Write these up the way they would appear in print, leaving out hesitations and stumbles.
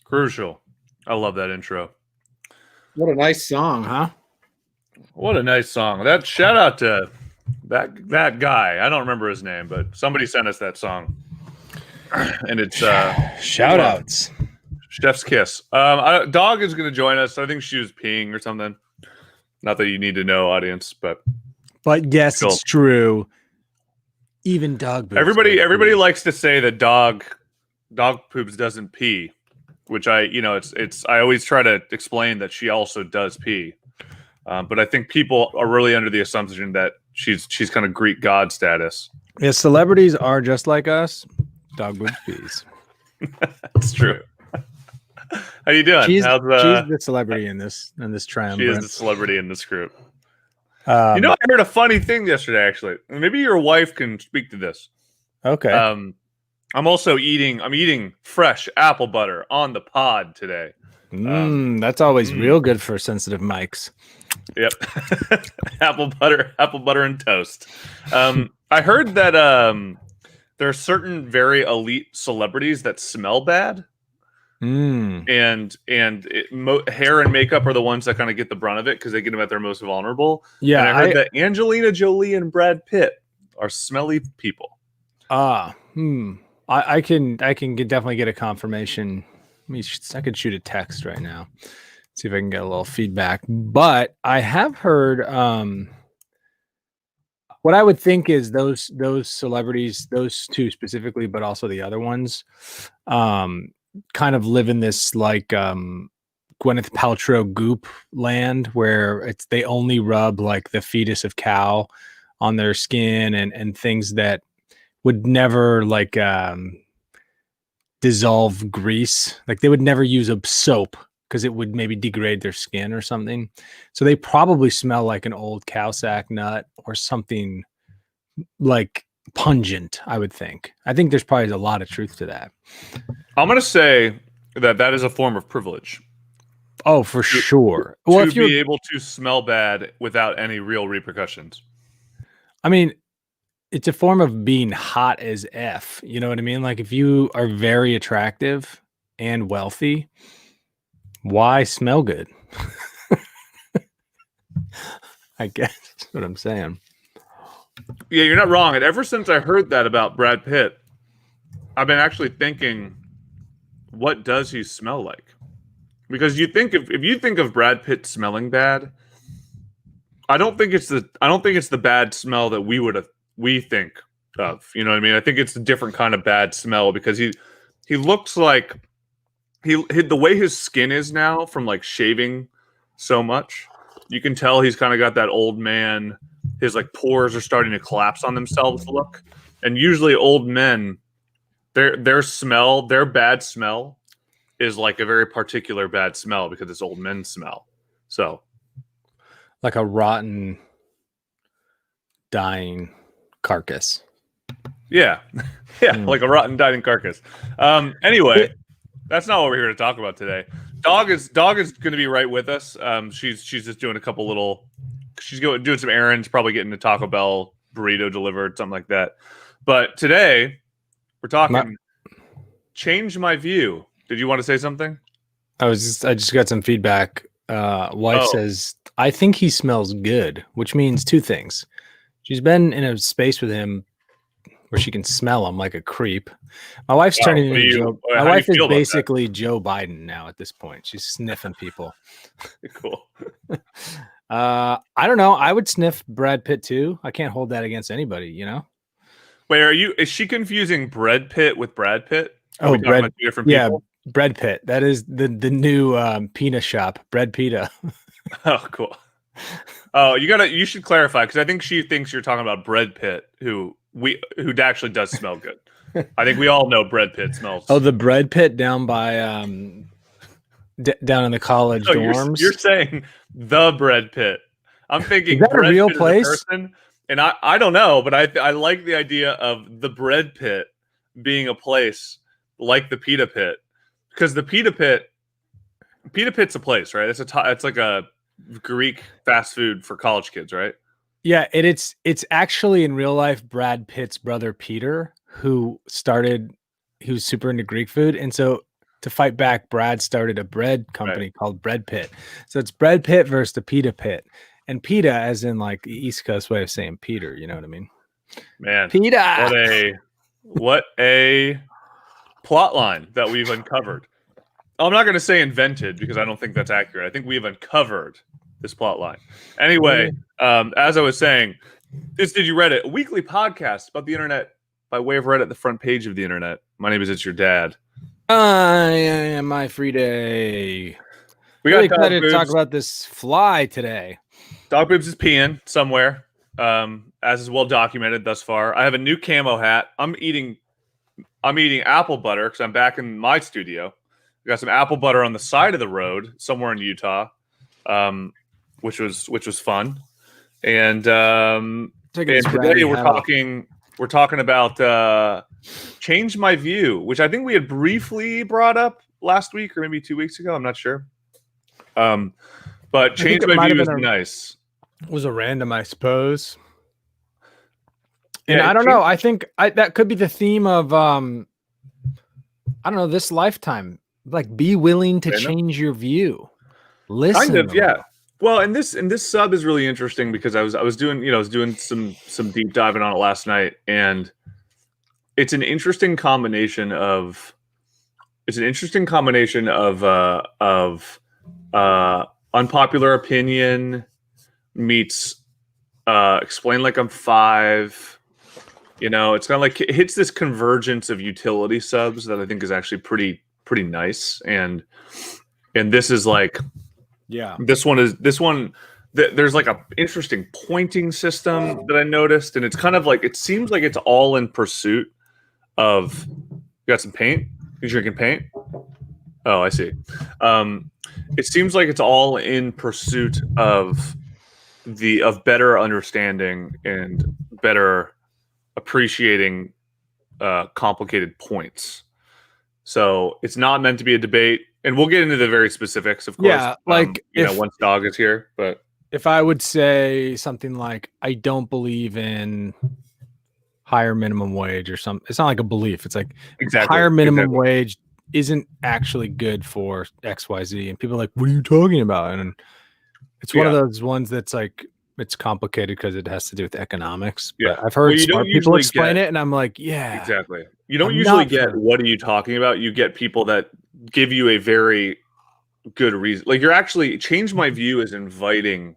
Crucial. I love that intro. What a nice song, huh? What a nice song. That shout out to that guy. I don't remember his name, but somebody sent us that song. And it's shout outs. Chef's kiss. Dog is gonna join us. I think she was peeing or something. Not that you need to know, audience, but yes, still. It's true. Even dog poops. Everybody likes to say that dog poops doesn't pee, which I always try to explain that she also does pee. But I think people are really under the assumption that she's kind of Greek god status. Yeah, celebrities are just like us. Dog poops pees. That's true. How you doing? She's the celebrity in this triumvirate. She is the celebrity in this group. I heard a funny thing yesterday, actually. Maybe your wife can speak to this. Okay. I'm eating fresh apple butter on the pod today. That's always real good for sensitive mics. Yep. apple butter and toast. I heard that there are certain very elite celebrities that smell bad. And hair and makeup are the ones that kind of get the brunt of it because they get them at their most vulnerable. Yeah, and I heard that Angelina Jolie and Brad Pitt are smelly people. I can definitely get a confirmation. I could shoot a text right now, see if I can get a little feedback. But I have heard what I would think is those celebrities, those two specifically, but also the other ones, kind of live in this like Gwyneth Paltrow goop land where they only rub like the fetus of cow on their skin and things that would never like dissolve grease. Like they would never use a soap because it would maybe degrade their skin or something. So they probably smell like an old cow sack nut or something like pungent, I would think. I think there's probably a lot of truth to that. I'm going to say that is a form of privilege. Oh, for sure. Well, if you're be able to smell bad without any real repercussions. I mean, it's a form of being hot as F. You know what I mean? Like if you are very attractive and wealthy, why smell good? I guess that's what I'm saying. Yeah, you're not wrong. And ever since I heard that about Brad Pitt, I've been actually thinking, what does he smell like? Because you think if you think of Brad Pitt smelling bad, I don't think it's the bad smell that we think of. You know what I mean? I think it's a different kind of bad smell because he looks like the way his skin is now from like shaving so much. You can tell he's kind of got that old man. His like pores are starting to collapse on themselves look. And usually old men, their bad smell is like a very particular bad smell because it's old men smell. So like a rotten, dying carcass. Yeah. Like a rotten, dying carcass. Anyway, that's not what we're here to talk about today. Dog is going to be right with us. She's just doing a couple little. She's doing some errands, probably getting a Taco Bell burrito delivered, something like that. But today we're talking change my view. Did you want to say something? I just got some feedback. Wife says, I think he smells good, which means two things. She's been in a space with him where she can smell him like a creep. My wife's turning into Joe. My wife is basically Joe Biden now at this point. She's sniffing people. Cool. I don't know. I would sniff Brad Pitt too. I can't hold that against anybody, you know? Wait, is she confusing Brad Pitt with Brad Pitt? Brad, different people? Bread Pit. That is the new pita shop. Bread Pita. Oh, cool. Oh, you should clarify because I think she thinks you're talking about Bread Pit, who actually does smell good. I think we all know Bread Pit smells. Oh, the Bread Pit down by down in the college No, dorms. you're saying the Bread Pit. I'm thinking Is that a Bread real Pit place? is a person, and I don't know, but I like the idea of the Bread Pit being a place like the Pita Pit, because the Pita Pit's a place, right? It's like a Greek fast food for college kids, right? Yeah, it's actually in real life Brad Pitt's brother Peter who was super into Greek food, and so to fight back, Brad started a bread company called Bread Pit. So it's Bread Pit versus the Pita Pit, and Pita as in like the East Coast way of saying Peter. You know what I mean? Man, Pita. What a plot line that we've uncovered. I'm not going to say invented because I don't think that's accurate. I think we've uncovered this plot line. Anyway, as I was saying, this Did You Reddit, a weekly podcast about the internet by way of Reddit, the front page of the internet. My name is It's Your Dad. I am my free day. We Really got excited to talk about this fly today. Dog Boobs is peeing somewhere, as is well documented thus far. I have a new camo hat. I'm eating apple butter because I'm back in my studio. We got some apple butter on the side of the road somewhere in Utah, which was fun. And today we're talking about Change My View, which I think we had briefly brought up last week or maybe 2 weeks ago. I'm not sure. But Change My View is nice. Was a random, I suppose. And Yeah, I don't know. I think that could be the theme of I don't know, this lifetime. Like, be willing to change your view. Listen. Kind of, yeah. Well, and this sub is really interesting because I was doing some deep diving on it last night, and it's an interesting combination of unpopular opinion meets explain like I'm five. It's kind of like it hits this convergence of utility subs that I think is actually pretty nice, and this is like, yeah, this one there's like a interesting pointing system that I noticed, and it's kind of like, it seems like it's all in pursuit of, you got some paint? You drinking paint? Oh, I see. It seems like it's all in pursuit of better understanding and better appreciating complicated points. So it's not meant to be a debate, and we'll get into the very specifics, of course. Yeah, like once Dog is here. But if I would say something like, I don't believe in higher minimum wage or something, it's not like a belief. It's like higher minimum wage isn't actually good for XYZ, and people are like, what are you talking about? And it's one of those ones that's like, it's complicated because it has to do with economics. Yeah, but I've heard smart people explain it, and I'm like, yeah, exactly. You don't usually get what are you talking about. You get people that give you a very good reason. Like, you're actually, Change My View is inviting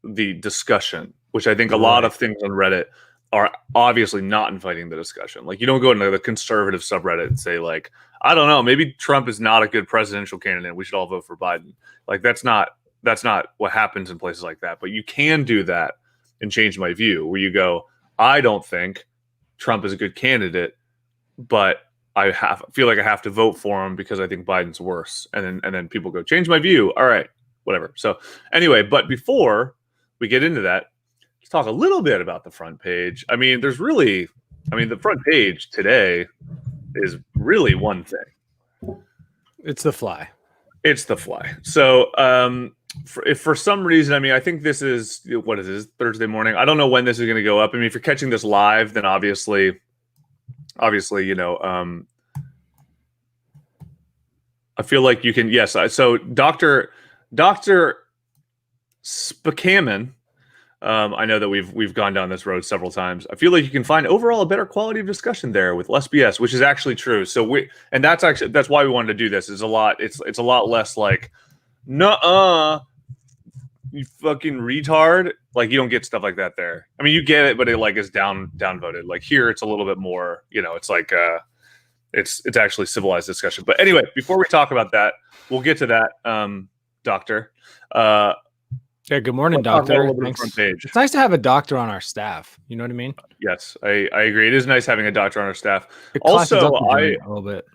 the discussion, which I think a lot of things on Reddit are obviously not inviting the discussion. Like, you don't go into the conservative subreddit and say, like, I don't know, maybe Trump is not a good presidential candidate, we should all vote for Biden. Like, that's not what happens in places like that. But you can do that and Change My View, where you go, I don't think Trump is a good candidate, but I feel like I have to vote for him because I think Biden's worse. And then people go, Change My View. All right, whatever. So anyway, but before we get into that, let's talk a little bit about the front page. I mean, the front page today is really one thing. It's the fly. So if for some reason, I mean, I think this is, what is this, Thursday morning? I don't know when this is going to go up. I mean, if you're catching this live, then obviously, I feel like you can, yes. So Dr. Spakaman, I know that we've gone down this road several times. I feel like you can find overall a better quality of discussion there with less BS, which is actually true. So that's why we wanted to do this. It's a lot less like, nuh-uh, you fucking retard. Like, you don't get stuff like that there. I mean, you get it, but it like is downvoted. Like, here, it's a little bit more, it's like it's actually civilized discussion. But anyway, before we talk about that, we'll get to that, Doctor. Yeah, good morning, Let's talk about a doctor. little bit of Thanks. front page. It's nice to have a doctor on our staff. You know what I mean? Yes, I agree. It is nice having a doctor on our staff. It classes Also, up the joint a little bit.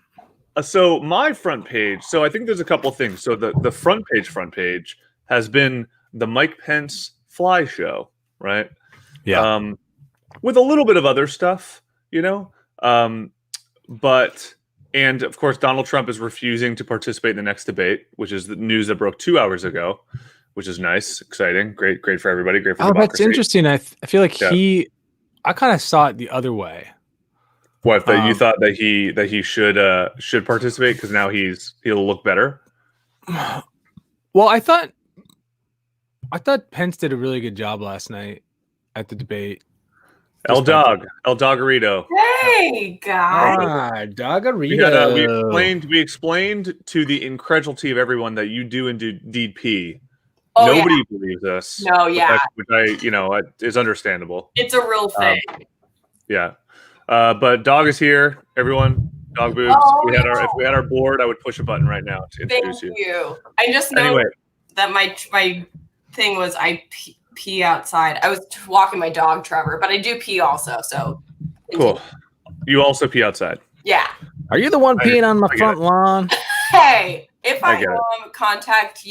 So my front page. So I think there's a couple things. So the front page has been the Mike Pence fly show, right? Yeah. With a little bit of other stuff, you know. But and of course Donald Trump is refusing to participate in the next debate, which is the news that broke 2 hours ago, which is nice, exciting, great for everybody, great for democracy. That's interesting. I feel like I kind of saw it the other way. What, that you thought that he should participate because now he'll look better? Well, I thought Pence did a really good job last night at the debate. El Doggerito. Hey guys. Doggerito. We explained to the incredulity of everyone that you do indeed pee. Oh, Nobody believes us. No, yeah. Which is understandable. It's a real thing. Yeah. But Dog is here, everyone. Dog boobs. If we had our board, I would push a button right now to introduce Thank you. I just know that my thing was I pee outside. I was walking my dog, Trevor, but I do pee also. So cool. You also pee outside. Yeah. Are you the one peeing on my front lawn? Hey, if I am, contact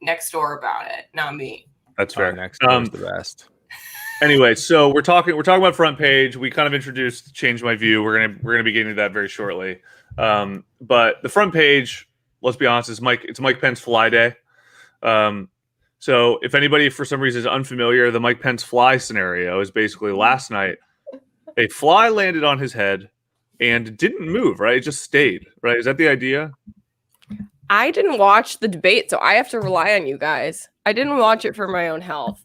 next door about it, not me. That's fair. Next door is the best. Anyway, so we're talking about front page. We kind of introduced Change My View. We're gonna be getting to that very shortly. But the front page, let's be honest, it's Mike Pence Fly Day. So if anybody for some reason is unfamiliar, the Mike Pence fly scenario is basically last night a fly landed on his head and didn't move, right? It just stayed, right? Is that the idea? I didn't watch the debate, so I have to rely on you guys. I didn't watch it for my own health.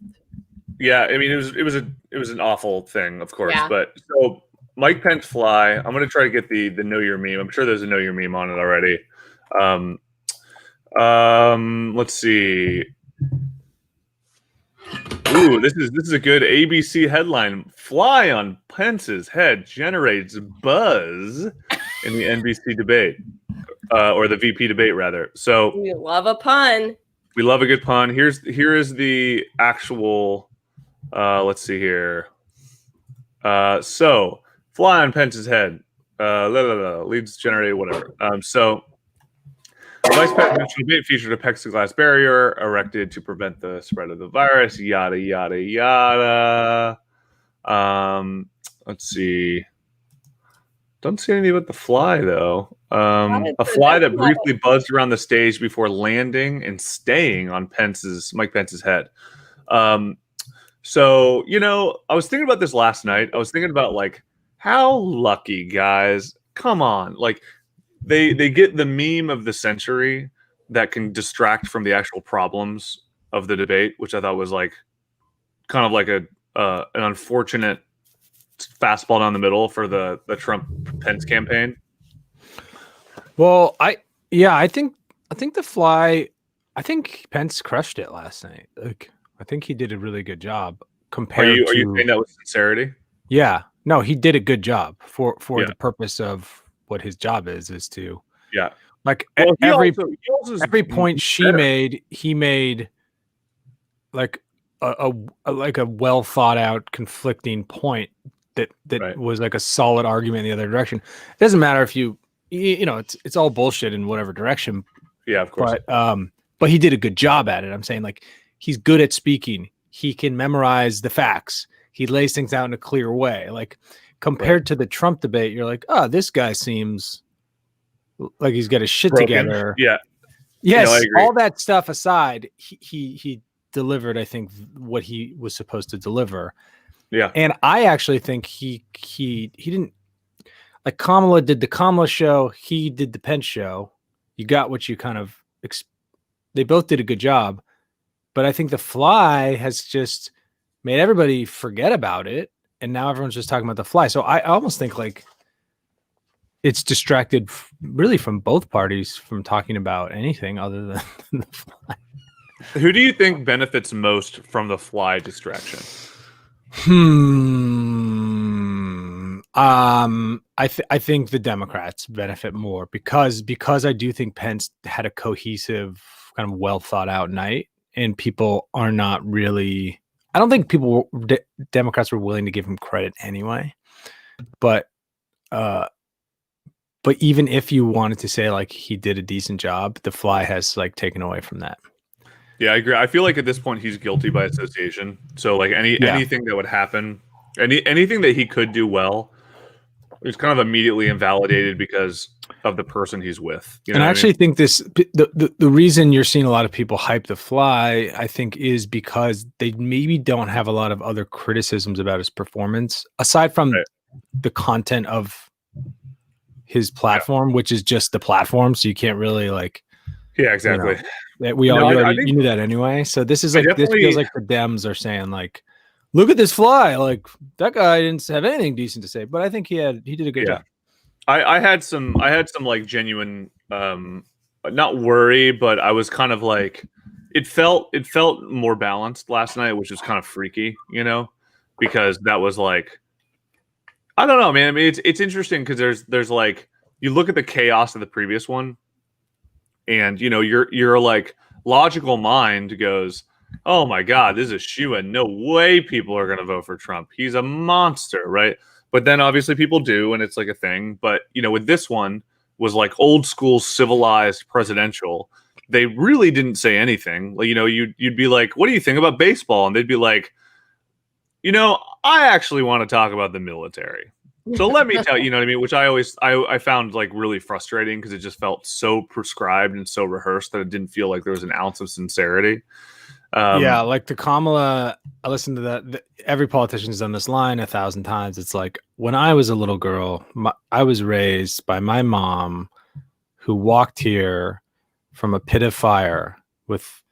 Yeah, I mean it was an awful thing, of course. Yeah. But so Mike Pence fly. I'm gonna try to get the Know Your Meme. I'm sure there's a Know Your Meme on it already. Let's see. Ooh, this is a good ABC headline. Fly on Pence's head generates buzz in the NBC debate, or the VP debate rather. So We love a pun. we love a good pun. Here is the actual. Let's see here. So fly on Pence's head. Leads generated whatever. So the vice presidential debate featured a plexiglass barrier erected to prevent the spread of the virus. Yada yada yada. Let's see. Don't see anything about the fly though. A fly that briefly buzzed around the stage before landing and staying on Mike Pence's head. So I was thinking about this last night. I was thinking about how lucky, guys. Come on, They get the meme of the century that can distract from the actual problems of the debate, which I thought was kind of like an unfortunate fastball down the middle for the Trump Pence campaign. Well, I think the fly. I think Pence crushed it last night. I think he did a really good job compared to. Are you saying that with sincerity? Yeah. No, he did a good job for the purpose of what his job is to every point she made, he made a well thought out conflicting point that was a solid argument in the other direction. It doesn't matter if it's all bullshit in whatever direction. Yeah, of course. But he did a good job at it. I'm saying he's good at speaking. He can memorize the facts. He lays things out in a clear way. Compared to the Trump debate, you're like, oh, this guy seems like he's got his shit together. Yeah. Yes. All that stuff aside, he delivered, I think, what he was supposed to deliver. Yeah. And I actually think he didn't Kamala did the Kamala show. He did the Pence show. You got what you kind of, they both did a good job, but I think the fly has just made everybody forget about it. And now everyone's just talking about the fly. So I almost think it's distracted really from both parties from talking about anything other than the fly. Who do you think benefits most from the fly distraction? I think the Democrats benefit more because I do think Pence had a cohesive, kind of well thought out night, and people are not really. I don't think Democrats were willing to give him credit anyway, but even if you wanted to say like he did a decent job, the fly has like taken away from that. Yeah, I agree. I feel like at this point he's guilty by association. So like anything that would happen, anything that he could do well, is kind of immediately invalidated because of the person he's with. You know and I actually think the reason you're seeing a lot of people hype the fly, I think, is because they maybe don't have a lot of other criticisms about his performance aside from the content of his platform, which is just the platform. So you can't really like. Yeah, exactly. You knew that anyway. So this is like this feels like the Dems are saying like, look at this fly. Like that guy didn't have anything decent to say, but I think he did a good job. I had some like genuine not worry, but I was kind of like it felt more balanced last night, which was kind of freaky, you know, because that was like I don't know, man. I mean, it's interesting because there's like you look at the chaos of the previous one, and you know your like logical mind goes, oh my God, this is a shoo-in. No way people are going to vote for Trump. He's a monster, right? But then obviously people do, and it's like a thing. But you know, with this one was like old school civilized presidential. They really didn't say anything. Like, you know, you'd be like, what do you think about baseball? And they'd be like, you know, I actually want to talk about the military. So let me tell you, you know what I mean? Which I found like really frustrating because it just felt so prescribed and so rehearsed that it didn't feel like there was an ounce of sincerity. Yeah, like the Kamala, I listened to that. Every politician's done this line 1,000 times. It's like, when I was a little girl, I was raised by my mom who walked here from a pit of fire with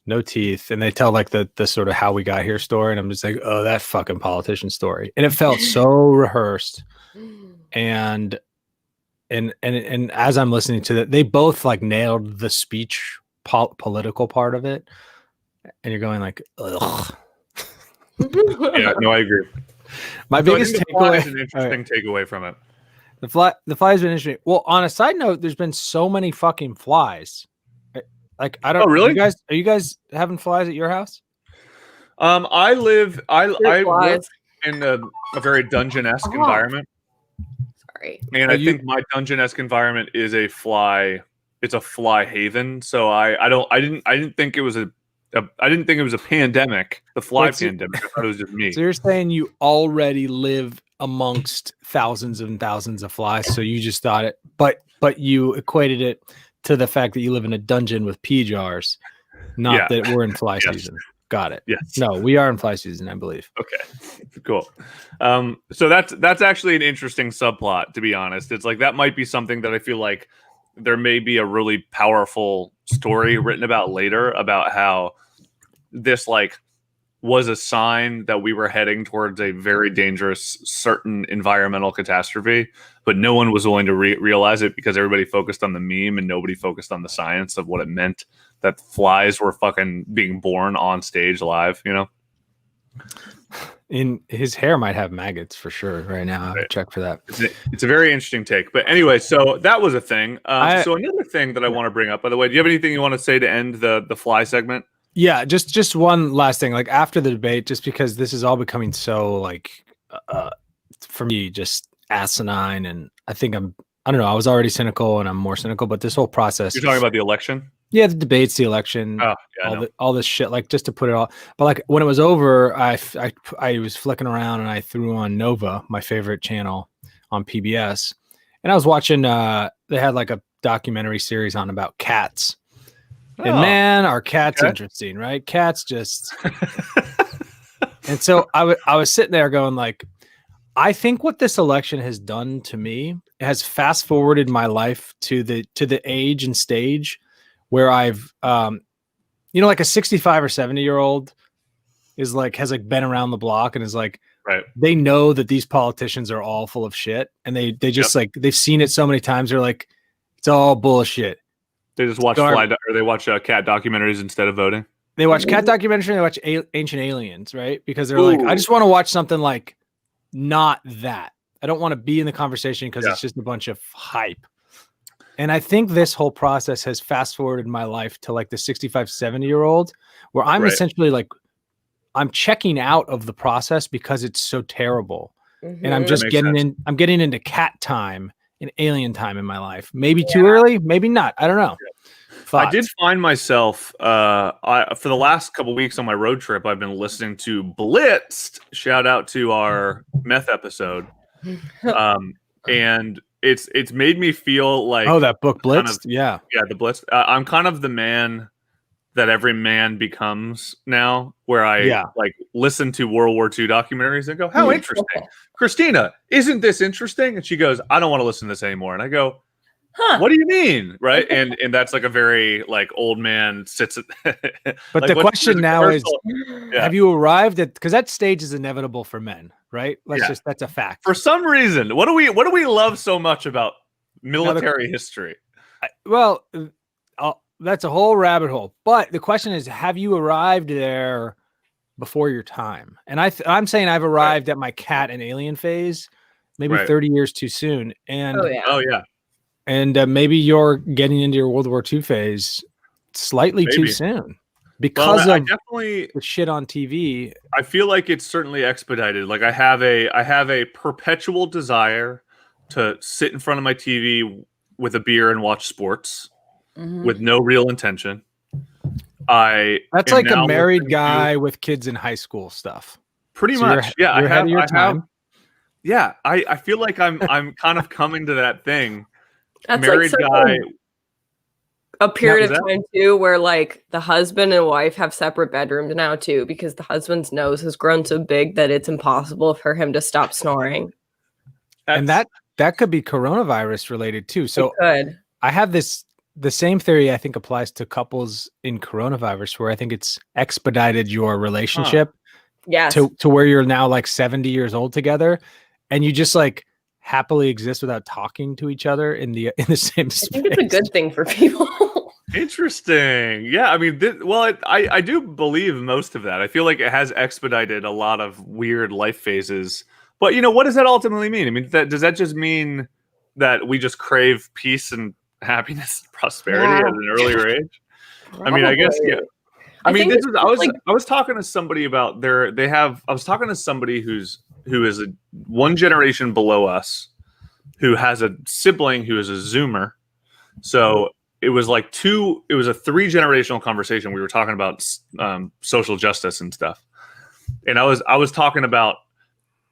no teeth. And they tell like the sort of how we got here story. And I'm just like, oh, that fucking politician story. And it felt so rehearsed. And as I'm listening to that, they both like nailed the speech political part of it. And you're going like, ugh. Yeah, no, I agree. My biggest takeaway is an interesting takeaway from it. The fly's been interesting. Well, on a side note, there's been so many fucking flies. Like I don't. Oh, really? Are you guys having flies at your house? I live in a very dungeon-esque environment. Sorry. And I think my dungeon-esque environment is a fly. It's a fly haven. So I didn't think it was I didn't think it was a pandemic, the fly pandemic. I thought it was just me. So you're saying you already live amongst thousands and thousands of flies, so you just thought it, but you equated it to the fact that you live in a dungeon with pea jars, not that we're in fly season. Got it. Yes. No, we are in fly season, I believe. Okay, cool. So that's actually an interesting subplot, to be honest. It's like that might be something that I feel like there may be a really powerful story written about later about how this like was a sign that we were heading towards a very dangerous certain environmental catastrophe, but no one was willing to realize it because everybody focused on the meme and nobody focused on the science of what it meant that flies were fucking being born on stage live, you know? In his hair might have maggots for sure right now. I'll check for that. It's a very interesting take. But anyway, so that was a thing. So another thing that I want to bring up, by the way, do you have anything you want to say to end the fly segment? Yeah, just one last thing. Like after the debate, just because this is all becoming so like for me just asinine, and I think I don't know, I was already cynical and I'm more cynical, but this whole process. You're talking about the election? Yeah, the debates, the election, all this shit, like just to put it all. But like when it was over, I was flicking around and I threw on Nova, my favorite channel on PBS, and I was watching. They had like a documentary series on about cats, and man, are cats interesting, right? Cats just. And so I was sitting there going like, I think what this election has done to me has fast forwarded my life to the age and stage where I've, like a 65 or 70-year-old is like, has like been around the block and is like, right. They know that these politicians are all full of shit. And they just like, they've seen it so many times. They're like, it's all bullshit. They just watch they watch cat documentaries instead of voting. They watch cat documentaries and they watch Ancient Aliens, right? Because they're like, I just want to watch something like not that. I don't want to be in the conversation because it's just a bunch of hype. And I think this whole process has fast forwarded my life to like the 65, 70-year-old where I'm essentially like, I'm checking out of the process because it's so terrible. And I'm just I'm getting into cat time and alien time in my life. Maybe too early, maybe not. I don't know. I did find myself for the last couple of weeks on my road trip, I've been listening to Blitzed. Shout out to our meth episode. And it's made me feel like that book Blitzed. Yeah, the Blitzed. I'm kind of the man that every man becomes now, where I like listen to World War II documentaries and go, how interesting. Christina, isn't this interesting? And she goes, I don't want to listen to this anymore. And I go, what do you mean? Right. And that's like a very like old man sits at but like, the question now is, yeah. have you arrived at, because that stage is inevitable for men, right? That's a fact. For some reason, what do we love so much about military history? That's a whole rabbit hole. But the question is, have you arrived there before your time? And I'm saying I've arrived at my cat and alien phase, maybe 30 years too soon. And and maybe you're getting into your World War II phase slightly too soon because of the shit on TV. I feel like it's certainly expedited. Like I have a perpetual desire to sit in front of my TV with a beer and watch sports with no real intention. That's like a married guy with kids in high school stuff. Pretty much. You're ahead of your time. I feel like I'm kind of coming to that thing. That's married like guy. A period of time too, where like the husband and wife have separate bedrooms now too, because the husband's nose has grown so big that it's impossible for him to stop snoring. And that could be coronavirus related too. So I have the same theory I think applies to couples in coronavirus, where I think it's expedited your relationship to where you're now like 70 years old together, and you just like happily exist without talking to each other in the same space. I think it's a good thing for people. Interesting. Yeah, I mean, I do believe most of that. I feel like it has expedited a lot of weird life phases. But what does that ultimately mean? I mean, does that just mean that we just crave peace and happiness and prosperity at an earlier age? I mean, I guess I mean, I was talking to somebody about I was talking to somebody who is one generation below us, who has a sibling who is a Zoomer. So it was a 3-generational conversation. We were talking about social justice and stuff. And I was talking about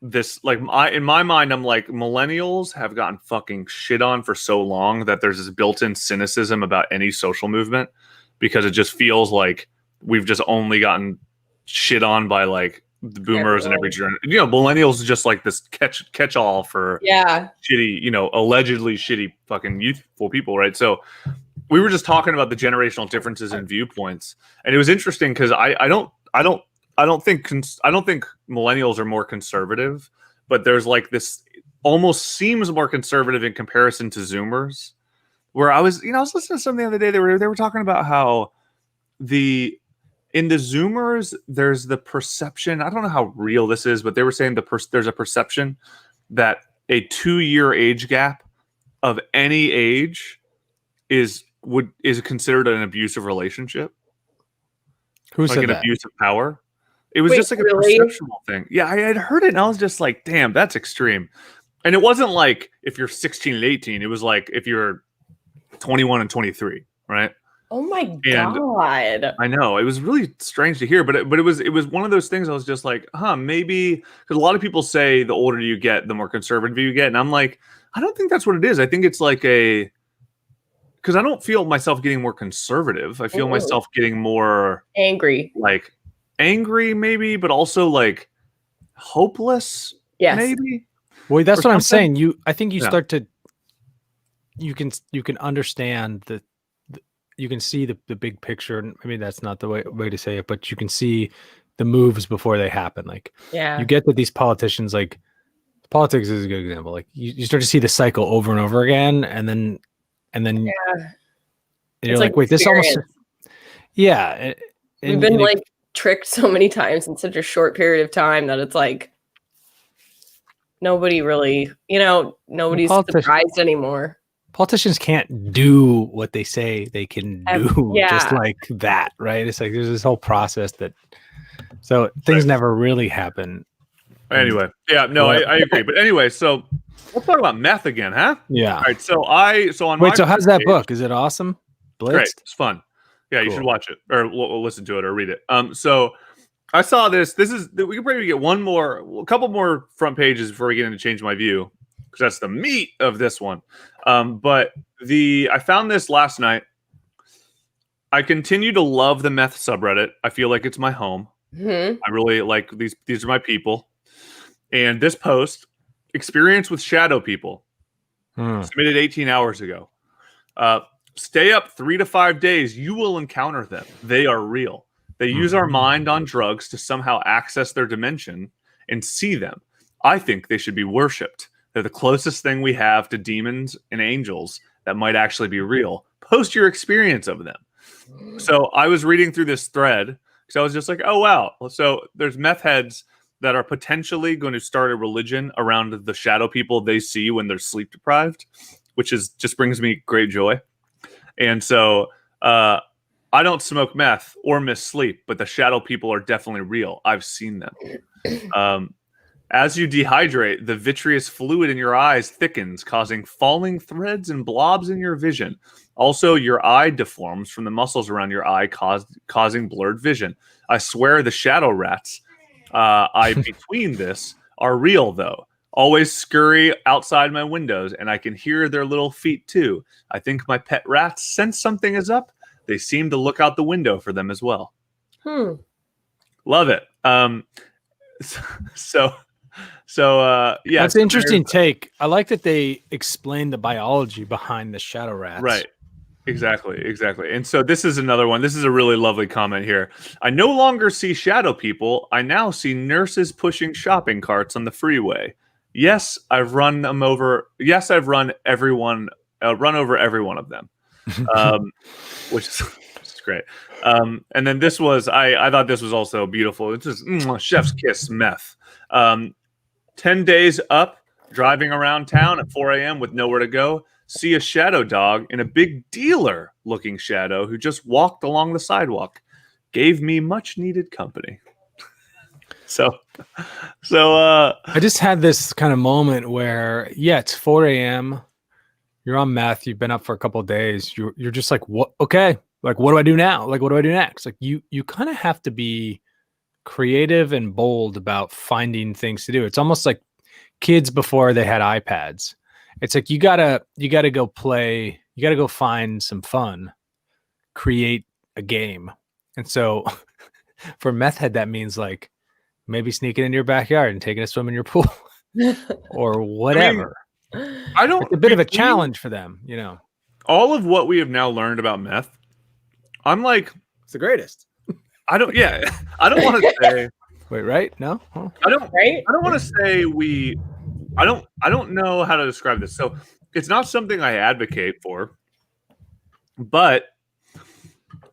this, like in my mind, I'm like, millennials have gotten fucking shit on for so long that there's this built-in cynicism about any social movement, because it just feels like we've just only gotten shit on by like the boomers and every generation. Millennials is just like this catch all for shitty, allegedly shitty fucking youthful people, right? So we were just talking about the generational differences in viewpoints, and it was interesting because I don't think millennials are more conservative, but there's like this almost seems more conservative in comparison to Zoomers. Where I was listening to something the other day. They were talking about how in the Zoomers, there's the perception. I don't know how real this is, but they were saying there's a perception that a 2-year age gap of any age is considered an abusive relationship. Who said like an that? abuse of power? It was just like a perceptual thing. Yeah, I had heard it, and I was just like, "Damn, that's extreme." And it wasn't like if you're 16 and 18. It was like if you're 21 and 23, right? Oh my God. I know. It was really strange to hear, but it was one of those things I was just like, maybe, because a lot of people say the older you get, the more conservative you get. And I'm like, I don't think that's what it is. I think it's like because I don't feel myself getting more conservative. I feel myself getting more angry, maybe, but also like hopeless. Yes. Maybe. Well, that's what I'm saying. I think you start to, you can understand you can see the big picture, and maybe that's not the way to say it, but you can see the moves before they happen. Like, you get that these politicians, like, politics is a good example. Like, you start to see the cycle over and over again, and then you're like, wait, this almost, we've been like tricked so many times in such a short period of time that it's like, nobody really, nobody's surprised anymore. Politicians can't do what they say they can do just Yeah. like that, right? It's like there's this whole process so things never really happen. Anyway, yeah, no, I agree. But anyway, so let's talk about meth again, huh? Yeah. All right. So on Wait, my so how's that page- book? Is it awesome? Blitz? Great. It's fun. Yeah, you should watch it or listen to it or read it. So I saw this. We could probably get a couple more front pages before we get into Change My View, because that's the meat of this one. But I found this last night. I continue to love the meth subreddit. I feel like it's my home. Mm-hmm. I really like these. These are my people. And this post, experience with shadow people, submitted 18 hours ago. Stay up 3 to 5 days. You will encounter them. They are real. They use our mind on drugs to somehow access their dimension and see them. I think they should be worshipped. They're the closest thing we have to demons and angels that might actually be real. Post your experience of them. So I was reading through this thread because I was just like, oh, wow. So there's meth heads that are potentially going to start a religion around the shadow people they see when they're sleep deprived, which just brings me great joy. And so I don't smoke meth or miss sleep, but the shadow people are definitely real. I've seen them. As you dehydrate, the vitreous fluid in your eyes thickens, causing falling threads and blobs in your vision. Also, your eye deforms from the muscles around your eye, causing blurred vision. I swear the shadow rats between this are real, though. Always scurry outside my windows, and I can hear their little feet, too. I think my pet rats sense something is up. They seem to look out the window for them as well. Love it. Yeah. That's an interesting take. I like that they explain the biology behind the shadow rats. Right. Exactly. And so this is another one. This is a really lovely comment here. I no longer see shadow people. I now see nurses pushing shopping carts on the freeway. Yes, I've run them over. Yes, I've run over every one of them, which is great. And then this was, I thought this was also beautiful. It's just chef's kiss meth. 10 days up, driving around town at 4 a.m. with nowhere to go. See a shadow dog and a big dealer looking shadow who just walked along the sidewalk. Gave me much needed company. So I just had this kind of moment where, it's 4 a.m. You're on meth. You've been up for a couple of days. You're just like, what? Okay. Like, what do I do now? Like, what do I do next? Like you kind of have to be creative and bold about finding things to do. It's almost like kids before they had iPads. It's like, you gotta go play. You gotta go find some fun, create a game. And so for meth head, that means like, maybe sneaking into your backyard and taking a swim in your pool or whatever. It's a bit of a challenge for them, all of what we have now learned about meth. I'm like, it's the greatest. I don't want to say, wait, right? No, huh? I don't want to say I don't know how to describe this. So it's not something I advocate for, but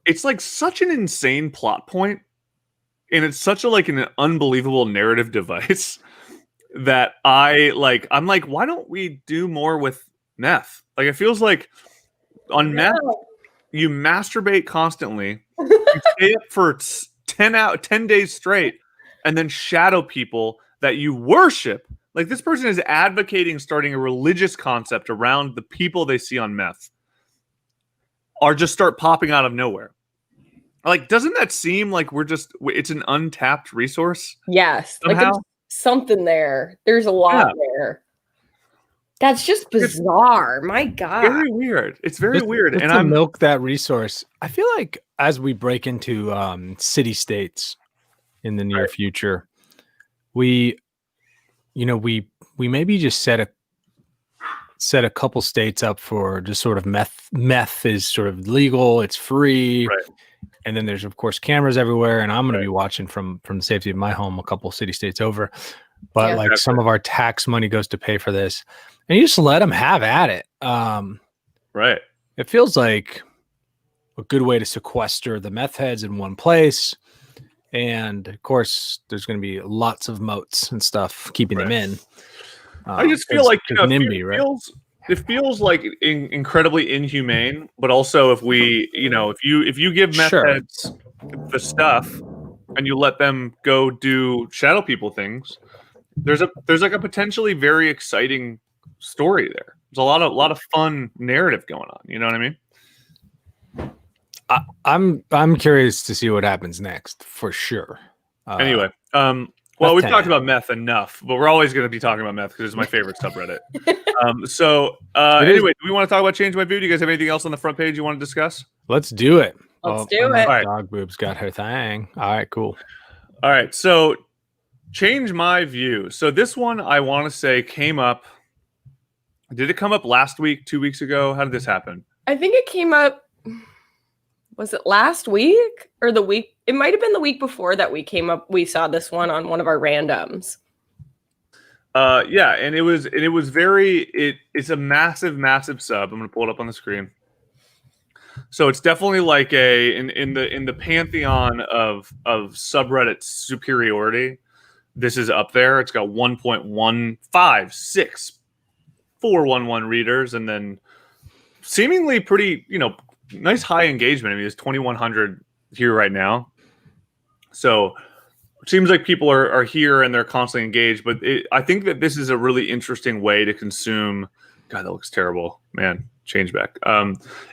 it's like such an insane plot point. And it's such an unbelievable narrative device that I'm like, why don't we do more with meth? Like, it feels like on meth, you masturbate constantly, you stay up for 10 days straight, and then shadow people that you worship. Like, this person is advocating starting a religious concept around the people they see on meth, or just start popping out of nowhere. Like, doesn't that seem like it's an untapped resource? Yes. Somehow? Like, there's something there. There's a lot there. That's just bizarre. My God. Very weird. It's very weird. And I milk that resource. I feel like as we break into city states in the near future, we maybe just set a couple states up for just sort of meth is sort of legal, it's free. Right. And then there's, of course, cameras everywhere, and I'm going to be watching from the safety of my home a couple city states over. But some of our tax money goes to pay for this, and you just let them have at it. Right. It feels like a good way to sequester the meth heads in one place, and of course, there's going to be lots of moats and stuff keeping them in. I just feel like NIMBY, right? It feels like incredibly inhumane, but also if you give meth heads the stuff and you let them go do shadow people things, there's like a potentially very exciting story there. There's a lot of fun narrative going on. You know what I mean? I'm curious to see what happens next for sure. Anyway, well, we've talked about meth enough, but we're always going to be talking about meth because it's my favorite subreddit. Anyway, do we want to talk about Change My View? Do you guys have anything else on the front page you want to discuss? Let's do it. Let's do it. Right. Dog Boob's got her thing. All right, cool. All right, so Change My View. So this one, I want to say, came up. Did it come up last week, 2 weeks ago? How did this happen? I think it came up. Was it last week or the week? It might have been the week before that we came up. We saw this one on one of our randoms. Yeah, and it was it's a massive sub. I'm gonna pull it up on the screen. So it's definitely like in the pantheon of subreddit superiority. This is up there. It's got 1.156,411 readers, and then seemingly pretty, nice high engagement. I mean, there's 2,100 here right now. So it seems like people are here and they're constantly engaged. But I think that this is a really interesting way to consume. God, that looks terrible, man. Change back.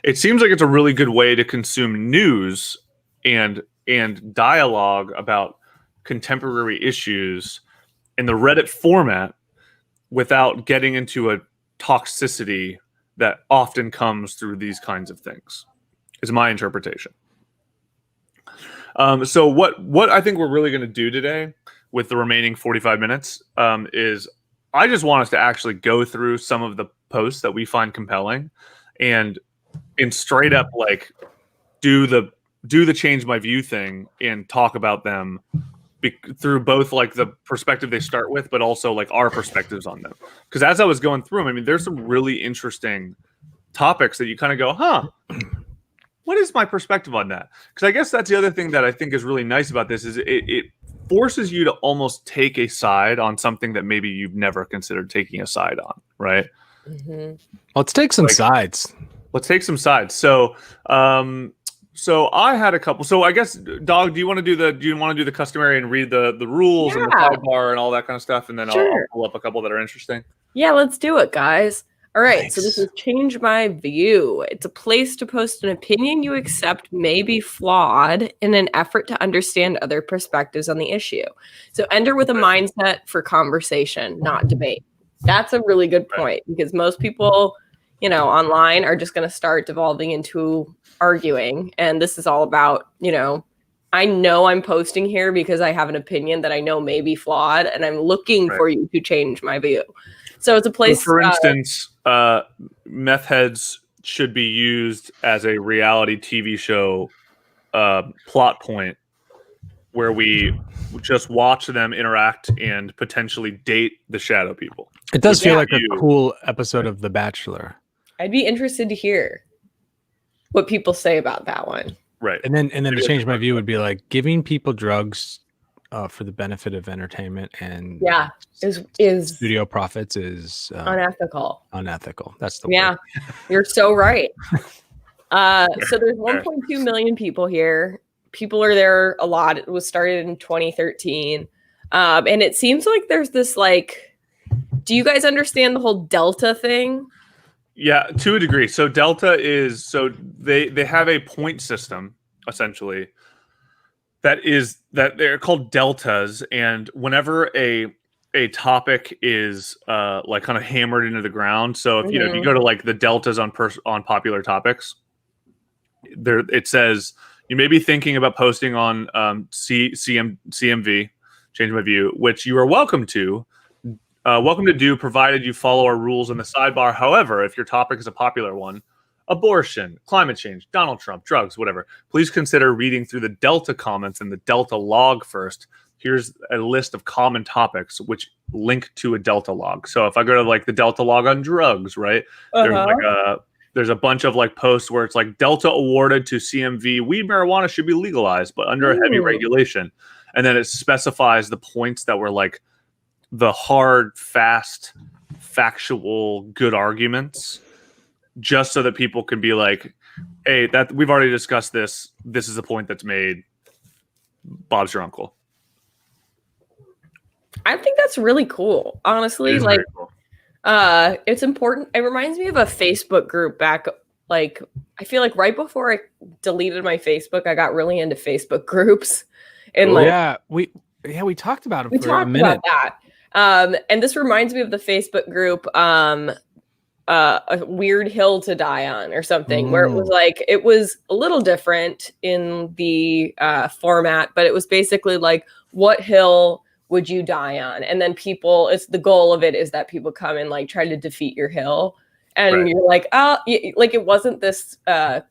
It seems like it's a really good way to consume news and dialogue about contemporary issues in the Reddit format without getting into a toxicity that often comes through these kinds of things, is my interpretation. So what I think we're really going to do today with the remaining 45 minutes is I just want us to actually go through some of the posts that we find compelling and straight up like do the Change My View thing and talk about them through both like the perspective they start with, but also like our perspectives on them. Because as I was going through them, I mean, there's some really interesting topics that you kind of go, what is my perspective on that? Because I guess that's the other thing that I think is really nice about this is it forces you to almost take a side on something that maybe you've never considered taking a side on, right? Mm-hmm. Let's take some sides. Let's take some sides. So I had a couple. So I guess, Dog, do you want to do the customary and read the rules and the sidebar and all that kind of stuff, and then I'll pull up a couple that are interesting. Yeah, let's do it, guys. All right, Thanks. So this is Change My View. It's a place to post an opinion you accept may be flawed in an effort to understand other perspectives on the issue. So enter with a mindset for conversation, not debate. That's a really good point because most people, online are just going to start devolving into arguing. And this is all about, I know I'm posting here because I have an opinion that I know may be flawed and I'm looking for you to change my view. So it's a place. For instance, meth heads should be used as a reality TV show plot point where we just watch them interact and potentially date the shadow people. It does feel like a cool episode of The Bachelor. I'd be interested to hear what people say about that one. Right. And then to Change My View would be like giving people drugs for the benefit of entertainment and is studio profits is unethical. That's the word. You're so right. So there's 1.2 million people here. People are there a lot. It was started in 2013. And it seems like there's this do you guys understand the whole Delta thing? Yeah, to a degree. So Delta is they have a point system essentially that they're called deltas, and whenever a topic is kind of hammered into the ground. So if if you go to like the deltas on popular topics, there it says you may be thinking about posting on CMV, Change My View, which you are welcome to. Welcome to do, provided you follow our rules in the sidebar. However, if your topic is a popular one, abortion, climate change, Donald Trump, drugs, whatever, please consider reading through the Delta comments and the Delta log first. Here's a list of common topics which link to a Delta log. So if I go to like the Delta log on drugs, right? There's a bunch of like posts where it's like Delta awarded to CMV, weed marijuana should be legalized, but under a heavy regulation. And then it specifies the points that were like the hard, fast factual, good arguments, just so that people can be like, "Hey, that we've already discussed this. This is the point that's made. Bob's your uncle." I think that's really cool. Honestly, It is like very cool. it's important. It reminds me of a Facebook group back, like, I feel like right before I deleted my Facebook, I got really into Facebook groups. And like, we talked about it we for a talked minute. about that. And this reminds me of the Facebook group, a weird hill to die on or something, where it was like, it was a little different in the format, but it was basically like, what hill would you die on? And then people, it's the goal of it is that people come and like try to defeat your hill. And you're like, oh, like it wasn't this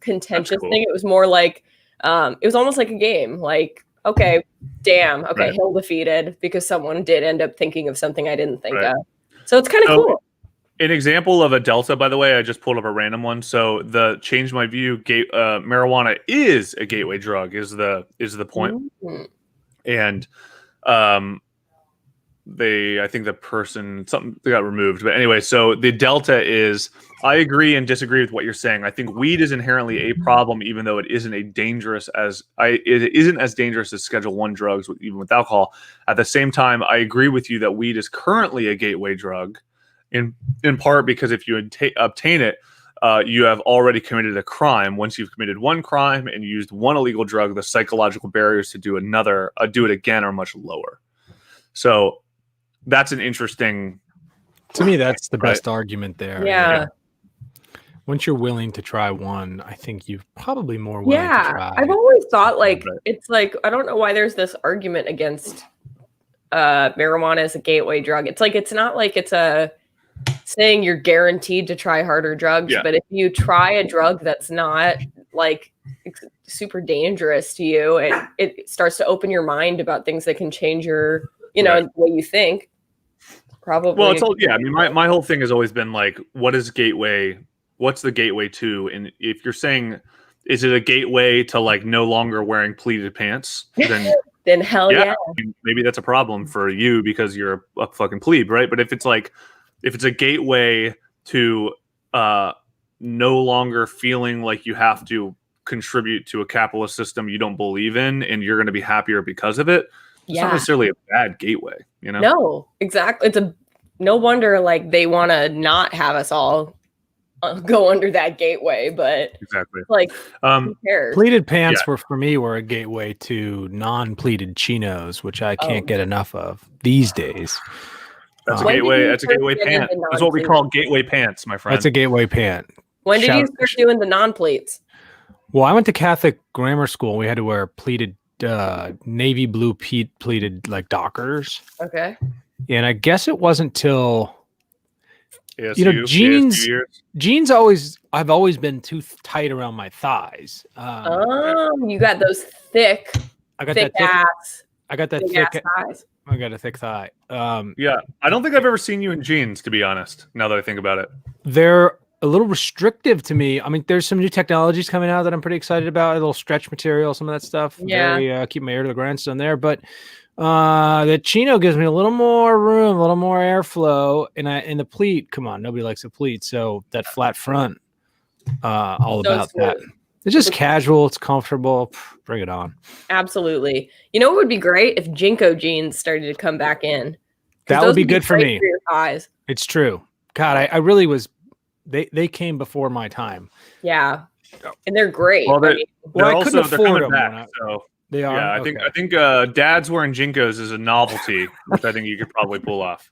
contentious thing. It was more like, it was almost like a game. Like, okay, damn, okay, hill defeated because someone did end up thinking of something I didn't think of. So it's kind of cool. An example of a delta, by the way, I just pulled up a random one. So the change my view, marijuana is a gateway drug is the point. And I think the person, something got removed. But anyway, so the delta is, I agree and disagree with what you're saying. I think weed is inherently a problem, even though it isn't as dangerous as Schedule 1 drugs, even with alcohol. At the same time, I agree with you that weed is currently a gateway drug, in part because if you obtain it, you have already committed a crime. Once you've committed one crime and used one illegal drug, the psychological barriers to do it again are much lower. So that's an interesting. To me, that's the best argument there. Yeah. Once you're willing to try one, I think you're probably more willing to try. I've always thought like it's like, I don't know why there's this argument against marijuana as a gateway drug. It's like, it's not like it's a saying you're guaranteed to try harder drugs, but if you try a drug that's not like super dangerous to you, it starts to open your mind about things that can change your, the way you think. Probably. Well, it's all, I mean, my whole thing has always been like, what's the gateway to? And if you're saying, is it a gateway to like no longer wearing pleated pants? Then hell yeah. I mean, maybe that's a problem for you because you're a fucking plebe, right? But if it's a gateway to no longer feeling like you have to contribute to a capitalist system you don't believe in, and you're going to be happier because of it, it's not necessarily a bad gateway, No, exactly. It's no wonder like they want to not have us all go under that gateway, but exactly. Like, who cares? Pleated pants were a gateway to non-pleated chinos, which I can't get enough of these days. That's a gateway. That's a gateway pant. That's what we call gateway pants, my friend. That's a gateway pant. When did you start doing the non-pleats? Well, I went to Catholic grammar school. We had to wear pleated, navy blue pleated like Dockers. Okay. And I guess it wasn't till jeans. I've always been too tight around my thighs. You got those thick. I got that ass. I got that thick thighs. I got a thick thigh. I don't think I've ever seen you in jeans, to be honest, now that I think about it. They're a little restrictive to me. I mean, there's some new technologies coming out that I'm pretty excited about. A little stretch material, some of that stuff. Yeah. Keep my ear to the grindstone there. But the chino gives me a little more room, a little more airflow. And the pleat, come on, nobody likes a pleat. So that flat front, all about that. It's just casual. It's comfortable. Bring it on. Absolutely. You know what would be great if Jinko jeans started to come back in. That would be good for me. For your thighs. It's true. God, I really was. They came before my time. Yeah, and they're great. Well, they're coming back. They are. Yeah, I think dads wearing Jinkos is a novelty, which I think you could probably pull off.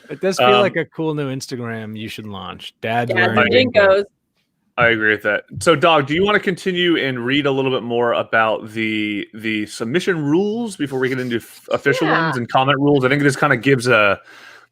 It does feel like a cool new Instagram you should launch. Dads wearing Jinkos. I agree with that. So, Dog, do you want to continue and read a little bit more about the submission rules before we get into official ones and comment rules? I think this kind of gives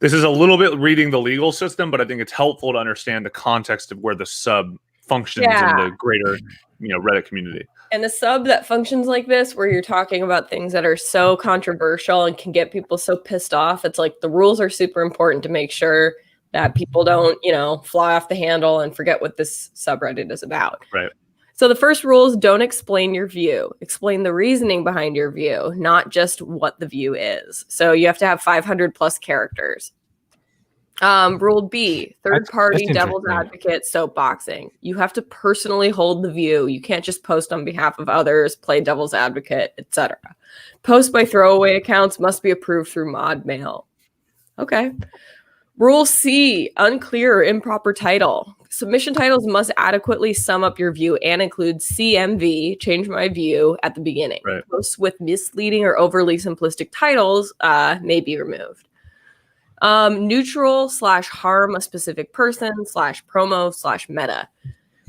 this is a little bit reading the legal system, but I think it's helpful to understand the context of where the sub functions in the greater, Reddit community. And the sub that functions like this, where you're talking about things that are so controversial and can get people so pissed off, it's like the rules are super important to make sure that people don't, fly off the handle and forget what this subreddit is about. Right. So the first rule is don't explain your view. Explain the reasoning behind your view, not just what the view is. So you have to have 500 plus characters. Rule B, third party that's devil's interesting. advocate soapboxing. You have to personally hold the view. You can't just post on behalf of others, play devil's advocate, etc. Post by throwaway accounts must be approved through mod mail. Okay. Rule C, unclear or improper title. Submission titles must adequately sum up your view and include CMV, change my view, at the beginning. Right. Posts with misleading or overly simplistic titles may be removed. Neutral / harm a specific / promo / meta.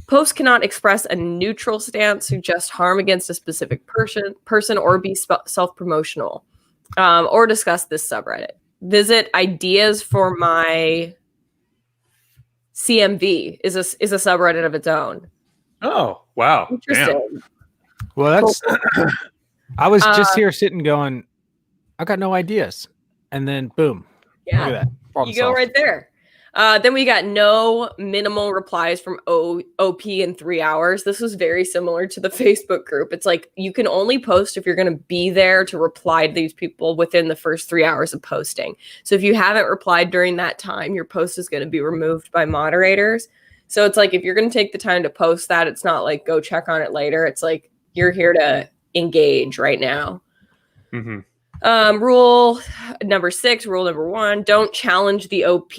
Posts cannot express a neutral stance, suggest harm against a specific person, or be self-promotional, or discuss this subreddit. Visit ideas for my CMV is a subreddit of its own. Oh, wow. Interesting. Damn. Well, that's. Cool. I was just here sitting going, I got no ideas, and then boom. Yeah. Look at that. Problem You go solved. right there. Then we got no minimal replies from OP in 3 hours. This was very similar to the Facebook group. It's like you can only post if you're going to be there to reply to these people within the first 3 hours of posting. So if you haven't replied during that time, your post is going to be removed by moderators. So it's like if you're going to take the time to post that, it's not like go check on it later. It's like you're here to engage right now. Mm-hmm. Rule number 6, rule number 1, don't challenge the OP.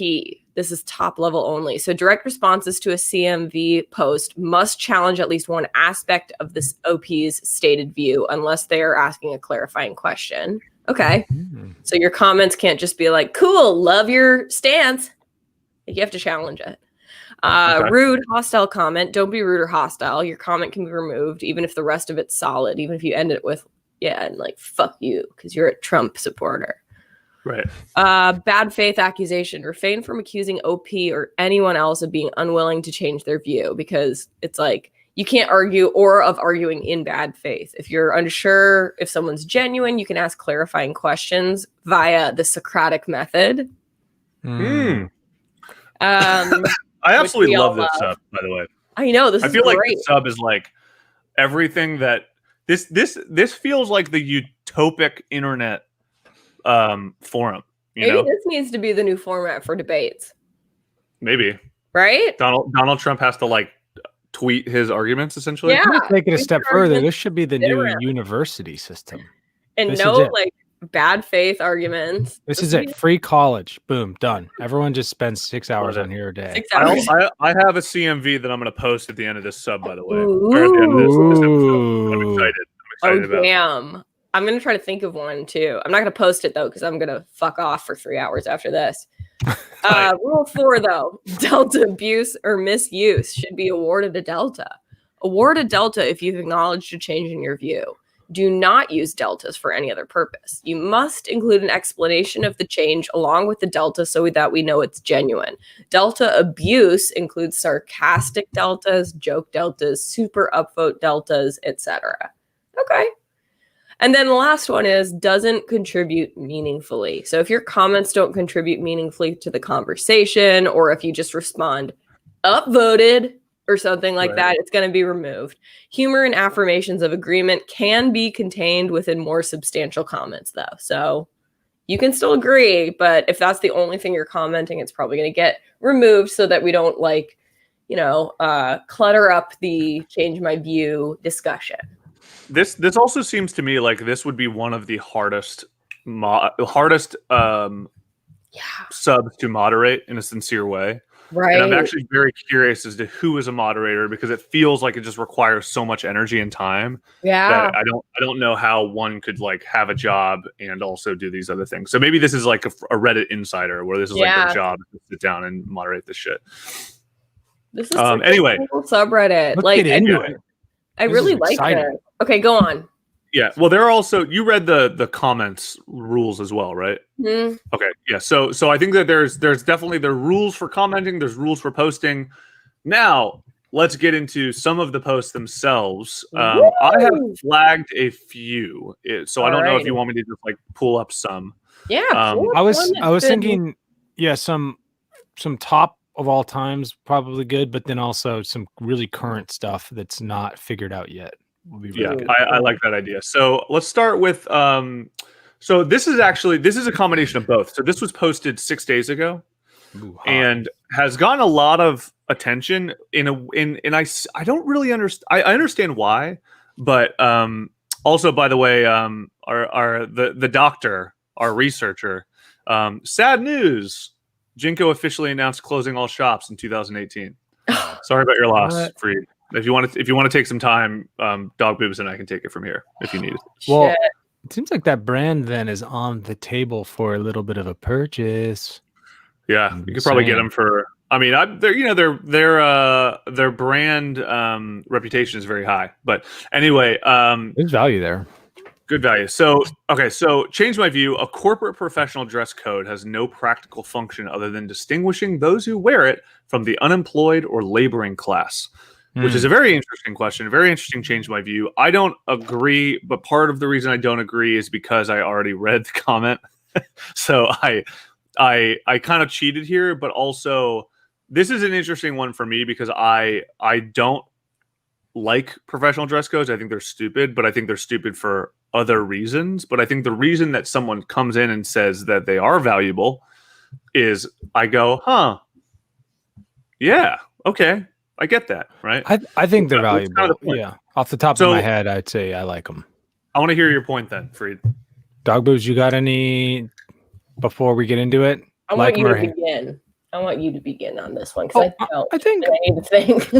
This is top level only. So direct responses to a CMV post must challenge at least one aspect of this OP's stated view unless they are asking a clarifying question. Okay. So your comments can't just be like, cool, love your stance. You have to challenge it. Okay. Rude, hostile comment. Don't be rude or hostile. Your comment can be removed, even if the rest of it's solid, even if you end it with, yeah, and like, fuck you, because you're a Trump supporter. Right. Bad faith accusation. Refrain from accusing OP or anyone else of being unwilling to change their view, because it's like you can't argue or of arguing in bad faith. If you're unsure if someone's genuine, you can ask clarifying questions via the Socratic method. I absolutely love this sub, by the way. I know, this is feel like great. this sub is like everything that this feels like the utopic internet forum. Maybe this needs to be the new format for debates. Maybe. Right? Donald Trump has to like tweet his arguments essentially. Yeah. Let's take it a step further. This should be the new around. university system. And This no is it. like bad faith arguments. This is it. Free college. Boom. Done. Everyone just spends 6 hours Love it. on here a day. 6 hours. I have a CMV that I'm going to post at the end of this sub, by the way. Or at the end of this episode. I'm excited. I'm excited about it. Damn. I'm going to try to think of one too. I'm not going to post it though, because I'm going to fuck off for 3 hours after this. Rule 4 though, Delta abuse or misuse should be awarded a Delta. Award a Delta if you've acknowledged a change in your view. Do not use deltas for any other purpose. You must include an explanation of the change along with the delta so that we know it's genuine. Delta abuse includes sarcastic deltas, joke deltas, super upvote deltas, etc. Okay. And then the last one is doesn't contribute meaningfully. So if your comments don't contribute meaningfully to the conversation, or if you just respond upvoted or something like that, it's going to be removed. Humor and affirmations of agreement can be contained within more substantial comments, though. So you can still agree, but if that's the only thing you're commenting, it's probably going to get removed so that we don't clutter up the change my view discussion. This also seems to me like this would be one of the hardest subs to moderate in a sincere way. Right. And I'm actually very curious as to who is a moderator, because it feels like it just requires so much energy and time. Yeah. That I don't know how one could like have a job and also do these other things. So maybe this is like a Reddit insider where this is like their job to sit down and moderate this shit. This is anyway, a cool subreddit. Let's get into it. I This really is like exciting. it. Okay, go on. Yeah. Well, there are also, you read the comments rules as well, right? Hmm. Okay. Yeah. So I think that there's definitely the rules for commenting. There's rules for posting. Now let's get into some of the posts themselves. I have flagged a few, so I don't know if you want me to just like pull up some. Yeah. I was thinking, some top of all times probably good, but then also some really current stuff that's not figured out yet. Yeah, I like that idea. So let's start with so this is a combination of both. So this was posted 6 days ago. Ooh, hot. and has gotten a lot of attention I don't really understand. I understand why, but also, by the way, the doctor, our researcher, sad news. Jinko officially announced closing all shops in 2018. Sorry about your loss, What? Freed. If you want to take some time, Dog Boobs and I can take it from here if you need it. Well, Shit. it seems like that brand then is on the table for a little bit of a purchase. Yeah, I'm you could just probably get saying. them for. I mean, their brand reputation is very high. But anyway, There's value there. good value. So okay, so change my view. A corporate professional dress code has no practical function other than distinguishing those who wear it from the unemployed or laboring class. Which is a very interesting question, a very interesting change my view. I don't agree, but part of the reason I don't agree is because I already read the comment. So I kind of cheated here, but also this is an interesting one for me because I don't like professional dress codes. I think they're stupid, but I think they're stupid for other reasons. But I think the reason that someone comes in and says that they are valuable is I go, huh, yeah, okay. I get that, right? I think they're That's valuable. kind of the point. Yeah. Off the top of my head, I'd say I like them. I want to hear your point then, Freed. Dog Boos, you got any before we get into it? I Like want you to Murray. begin. I want you to begin on this one because I think I need to think.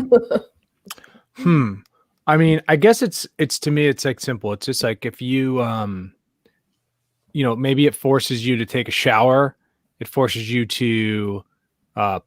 I mean, I guess it's to me, it's like simple. It's just like if you maybe it forces you to take a shower. It forces you to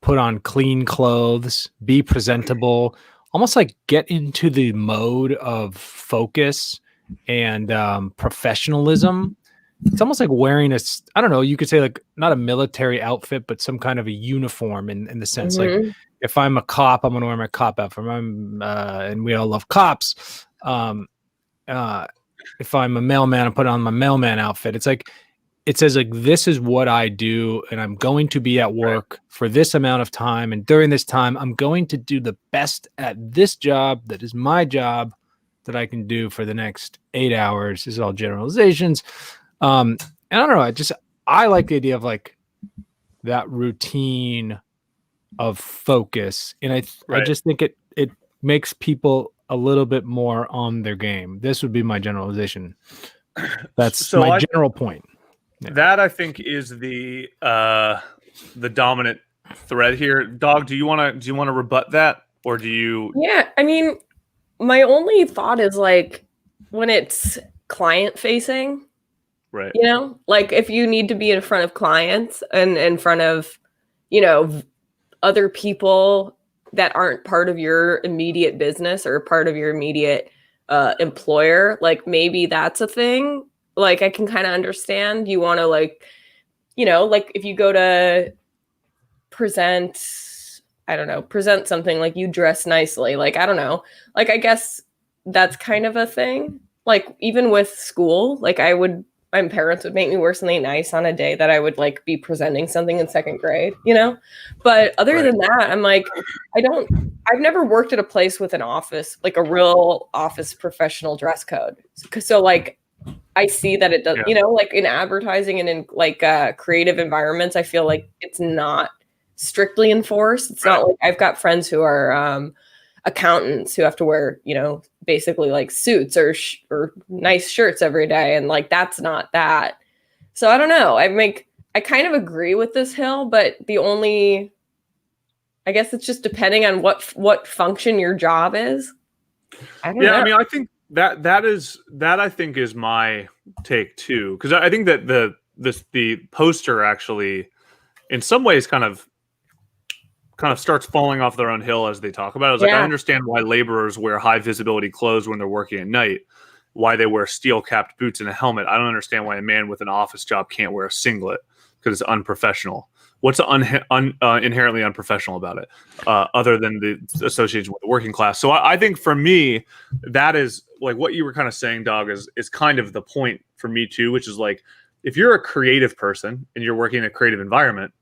put on clean clothes, be presentable, almost like get into the mode of focus and professionalism. It's almost like wearing I don't know, you could say like not a military outfit, but some kind of a uniform in the sense like if I'm a cop, I'm going to wear my cop outfit. And we all love cops. If I'm a mailman, I put on my mailman outfit. It's like, it says like, this is what I do. And I'm going to be at work for this amount of time. And during this time, I'm going to do the best at this job. That is my job that I can do for the next 8 hours. This is all generalizations. And I don't know. I like the idea of like that routine of focus. And I just think it makes people a little bit more on their game. This would be my generalization. That's my general point. Yeah. That I think is the dominant thread here. Dog, do you want to rebut that, or do you? Yeah, I mean, my only thought is like when it's client facing, right? Like if you need to be in front of clients and in front of, other people that aren't part of your immediate business or part of your immediate employer, like maybe that's a thing. Like I can kind of understand you want to like if you go to present something, like you dress nicely, like I don't know, like I guess that's kind of a thing. Like even with school, like my parents would make me wear something nice on a day that I would like be presenting something in second grade, but other than that, I'm like, I've never worked at a place with an office, like a real office professional dress code. So like I see that it does, like in advertising and in like creative environments, I feel like it's not strictly enforced. It's not like I've got friends who are accountants who have to wear, basically like suits or nice shirts every day. And like, that's not that. So I don't know. I kind of agree with this Hill, but I guess it's just depending on what function your job is. I don't know. I mean, I think that I think is my take too, because I think that the poster actually, in some ways, kind of starts falling off their own hill as they talk about it. It's like I understand why laborers wear high visibility clothes when they're working at night, why they wear steel capped boots and a helmet. I don't understand why a man with an office job can't wear a singlet because it's unprofessional. What's inherently unprofessional about it, other than the association with the working class? So I think for me, that is like what you were kind of saying, Dog, is kind of the point for me too, which is like if you're a creative person and you're working in a creative environment,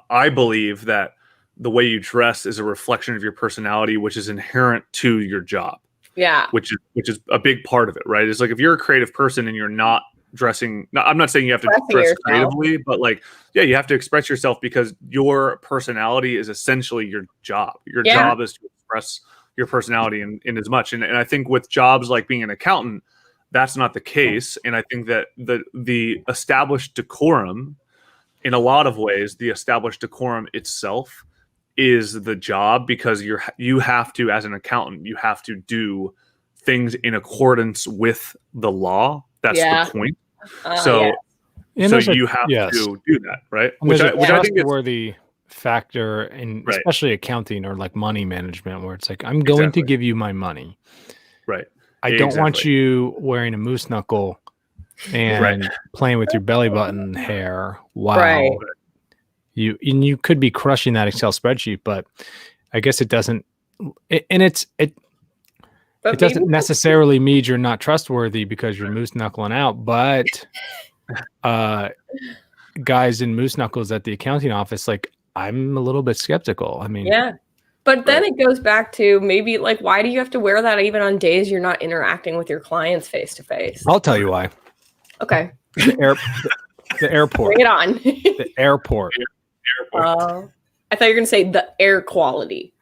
I believe that the way you dress is a reflection of your personality, which is inherent to your job. Yeah. Which is a big part of it, right? It's like if you're a creative person and you're not dressing. No, I'm not saying you have to Expressing dress yourself. creatively, but like, yeah, you have to express yourself because your personality is essentially your job. Your Yeah. job is to express your personality in as much. And I think with jobs like being an accountant, that's not the case. And I think that the established decorum, in a lot of ways, the established decorum itself is the job, because you have to, as an accountant, you have to do things in accordance with the law. That's Yeah. the point. Yeah. So And there's you have yes. to do that, right? And Which there's I a think is trustworthy factor in Right. especially accounting or like money management, where it's like, I'm going to Exactly. give you my money. right. I don't want Exactly. you wearing a moose knuckle and playing with your belly button hair. Wow. Right. You could be crushing that Excel spreadsheet, but I guess it doesn't. It But doesn't maybe- necessarily mean you're not trustworthy because you're moose knuckling out. But guys in moose knuckles at the accounting office, like, I'm a little bit skeptical. I mean, Yeah. But then it goes back to maybe like, why do you have to wear that even on days you're not interacting with your clients face to face? I'll tell you why. Okay. The airport. Bring it on. The airport. I thought you were going to say the air quality.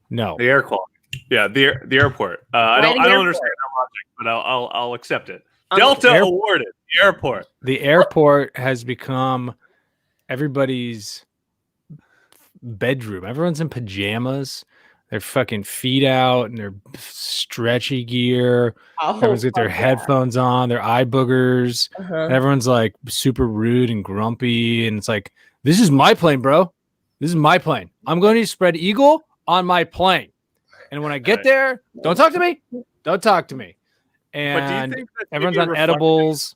No. The air quality. Yeah, the airport. I don't understand that logic, but I'll accept it. Delta awarded the airport. The airport has become everybody's bedroom. Everyone's in pajamas. Their fucking feet out and their stretchy gear. Everyone's got their headphones on, their eye boogers. And everyone's like super rude and grumpy. And it's like, this is my plane, bro. This is my plane. I'm going to spread eagle on my plane. And when I get there, don't talk to me. Don't talk to me. And But do you think that's everyone's maybe on edibles.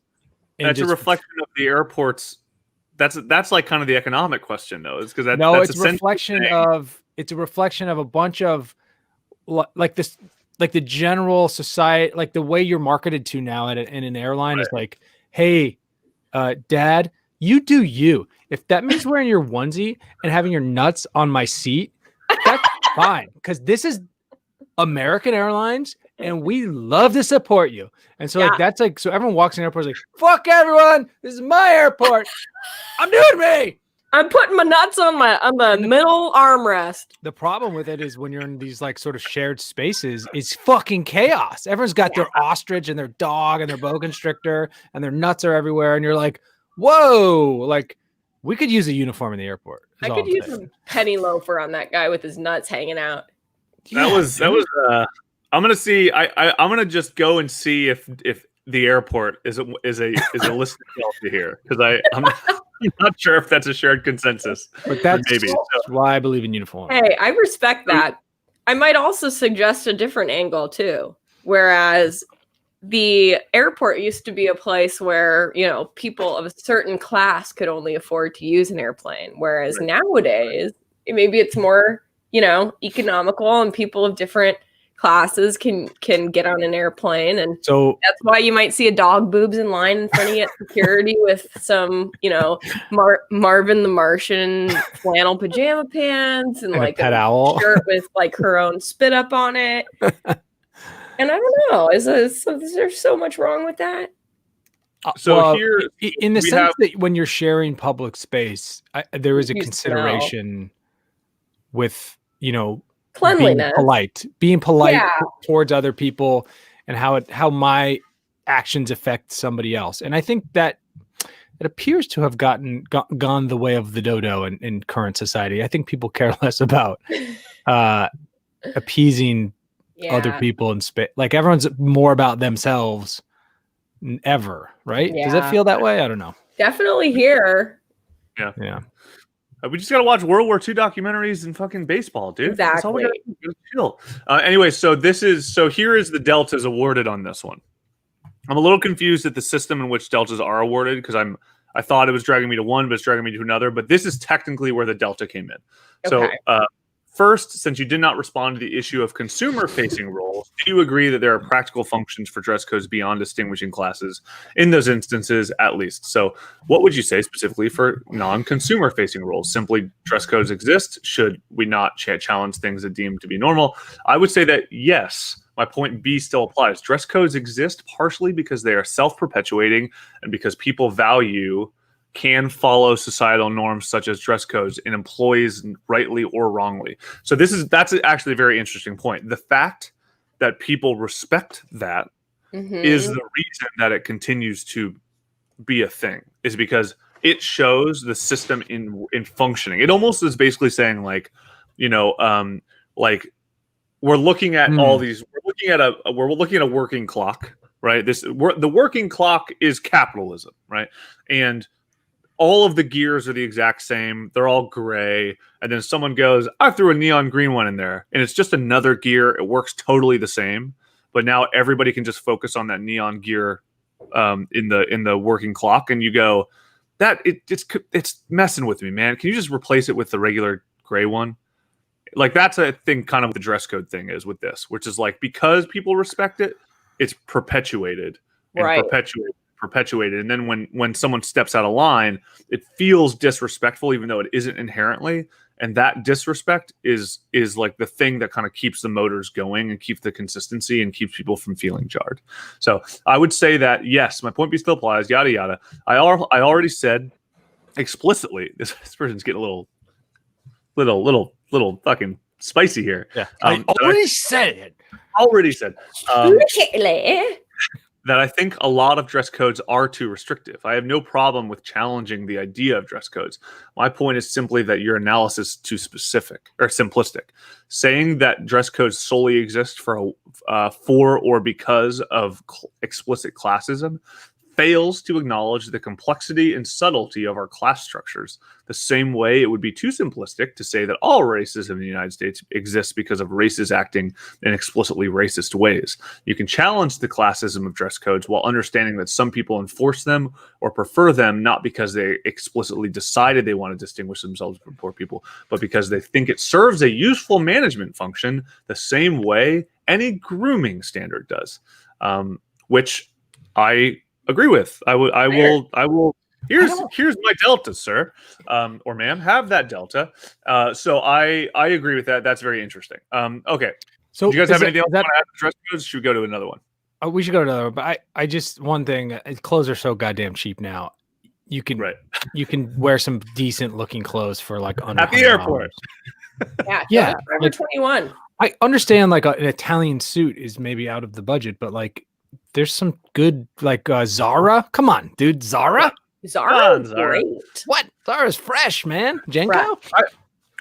and That's a just- reflection of the airport's. That's like kind of the economic question, though, is because No, that's it's a reflection of a bunch of like this, like the general society, like the way you're marketed to now in an airline is like, hey, dad, you do you. If that means wearing your onesie and having your nuts on my seat, that's fine, because this is American Airlines and we love to support you. And so like that's like, so everyone walks in the airport like, fuck everyone, this is my airport. I'm doing me. I'm putting my nuts on the middle armrest. The problem with it is when you're in these like sort of shared spaces, it's fucking chaos. Everyone's got their ostrich and their dog and their boa constrictor and their nuts are everywhere. And you're like, whoa, like we could use a uniform in the airport. I could use a penny loafer on that guy with his nuts hanging out. That was I'm gonna see. I'm gonna just go and see if the airport is a listed Delta here, because I'm not sure if that's a shared consensus. But that's maybe why I believe in uniform. Hey, I respect that. I might also suggest a different angle too. Whereas the airport used to be a place where, you know, people of a certain class could only afford to use an airplane. Whereas nowadays, maybe it's more, you know, economical and people of different classes can get on an airplane. And so that's why you might see a dog boobs in line in front of you at security with some, you know, Marvin the Martian flannel pajama pants and like a pet owl shirt with like her own spit up on it. And I don't know, is there so much wrong with that? So well, here, in the sense that when you're sharing public space, there is a consideration with, you know, cleanliness, being polite towards other people, and how my actions affect somebody else. And I think that it appears to have gone the way of the dodo in current society. I think people care less about appeasing other people in space. Like everyone's more about themselves ever, right? Does it feel that way? I don't know. Definitely here. Yeah. We just gotta watch World War II documentaries and fucking baseball, dude. Exactly. That's all we gotta do. Chill. Anyway, so here is the deltas awarded on this one. I'm a little confused at the system in which deltas are awarded, because I thought it was dragging me to one, but it's dragging me to another. But this is technically where the delta came in. Okay. So First, since you did not respond to the issue of consumer-facing roles, do you agree that there are practical functions for dress codes beyond distinguishing classes in those instances, at least? So what would you say specifically for non-consumer-facing roles? Simply dress codes exist. Should we not challenge things that deem to be normal? I would say that yes. My point B still applies. Dress codes exist partially because they are self-perpetuating and because people can follow societal norms such as dress codes in employees rightly or wrongly. So that's actually a very interesting point. The fact that people respect that is the reason that it continues to be a thing, is because it shows the system in functioning. It almost is basically saying like we're looking at all these, we're looking at a working clock, right? The working clock is capitalism, right? And all of the gears are the exact same. They're all gray. And then someone goes, I threw a neon green one in there. And it's just another gear. It works totally the same. But now everybody can just focus on that neon gear in the working clock. And you go, it's messing with me, man. Can you just replace it with the regular gray one? Like, that's a thing kind of what the dress code thing is with this, which is like, because people respect it, it's perpetuated and perpetuated. And then when someone steps out of line, it feels disrespectful, even though it isn't inherently. And that disrespect is like the thing that kind of keeps the motors going and keeps the consistency and keeps people from feeling jarred. So I would say that, yes, my point B still applies, yada, yada. I already said explicitly, this person's getting a little fucking spicy here. Yeah. I already said it. That I think a lot of dress codes are too restrictive. I have no problem with challenging the idea of dress codes. My point is simply that your analysis is too specific or simplistic. Saying that dress codes solely exist for or because of explicit classism fails to acknowledge the complexity and subtlety of our class structures. The same way it would be too simplistic to say that all races in the United States exist because of races acting in explicitly racist ways. You can challenge the classism of dress codes while understanding that some people enforce them or prefer them not because they explicitly decided they want to distinguish themselves from poor people, but because they think it serves a useful management function the same way any grooming standard does, which I agree with. I will. Here's my delta, sir, or ma'am. Have that delta. So I agree with that. That's very interesting. Okay. So do you guys have anything else want to add to dress codes? Should we go to another one? We should go to another one. But I just, one thing. Clothes are so goddamn cheap now. You can wear some decent looking clothes for like under at the airport. Yeah. Forever 21. I understand like an Italian suit is maybe out of the budget, but like, there's some good like Zara. Come on, dude, Zara. Zara. Great. What? Zara's fresh, man. Jenko.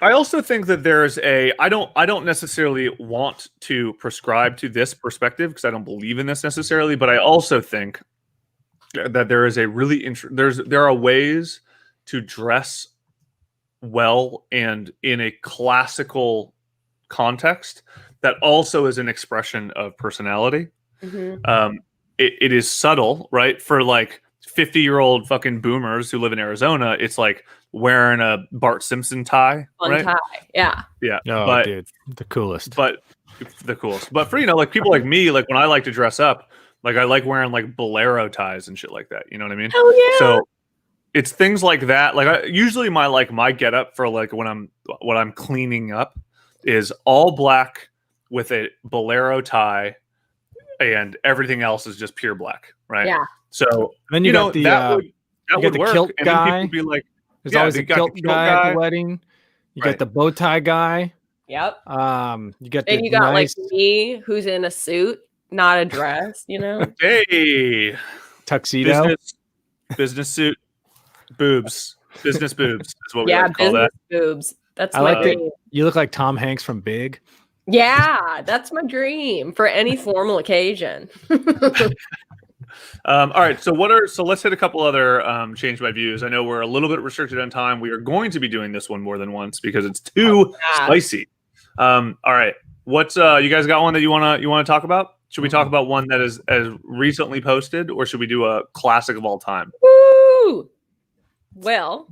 I also think that there's I don't necessarily want to prescribe to this perspective because I don't believe in this necessarily, but I also think that there is a really there are ways to dress well and in a classical context that also is an expression of personality. Mm-hmm. It is subtle, right? For like 50-year-old fucking boomers who live in Arizona, it's like wearing a Bart Simpson tie, right? Tie. Yeah. Oh, dude, the coolest. But for like people like me, like when I like to dress up, like I like wearing like bolero ties and shit like that. You know what I mean? Hell yeah. So it's things like that. Like usually my get up for like when I'm cleaning up is all black with a bolero tie. And everything else is just pure black, right? Yeah. So then you got the kilt and guy. Then people be like, there's always a kilt guy at the wedding. You got the bow tie guy. Yep. You got and you got like me, who's in a suit, not a dress. You know. Hey. Tuxedo. Business suit. Boobs. Business boobs is what we like to call that. Boobs. That's I like it. You look like Tom Hanks from Big. Yeah, that's my dream for any formal occasion. All right, so let's hit a couple other change my views. I know we're a little bit restricted on time. We are going to be doing this one more than once because it's too spicy. All right, what's you guys got one that you wanna talk about? Should we talk about one that is as recently posted, or should we do a classic of all time? Woo! Well,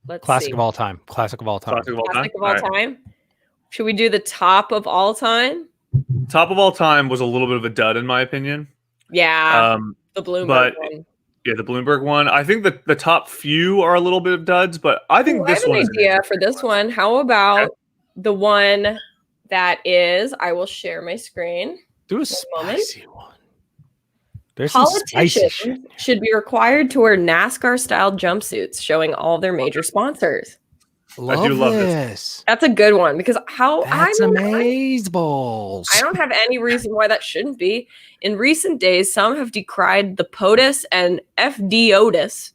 Let's Classic see. of all time. Classic of all time. Classic of all time. Classic of all time. Should we do the top of all time? Top of all time was a little bit of a dud in my opinion. Yeah, the Bloomberg but one. yeah, the Bloomberg one. I think that the top few are a little bit of duds, but I think I this have one an is idea for this one. How about the one that is? I will share my screen. Do a moment. spicy one. There's some spicy shit. Politicians should be required to wear NASCAR-style jumpsuits showing all their major sponsors. I do love this. That's a good one because That's amazeballs. I don't have any reason why that shouldn't be. In recent days, some have decried the POTUS and FDOTUS,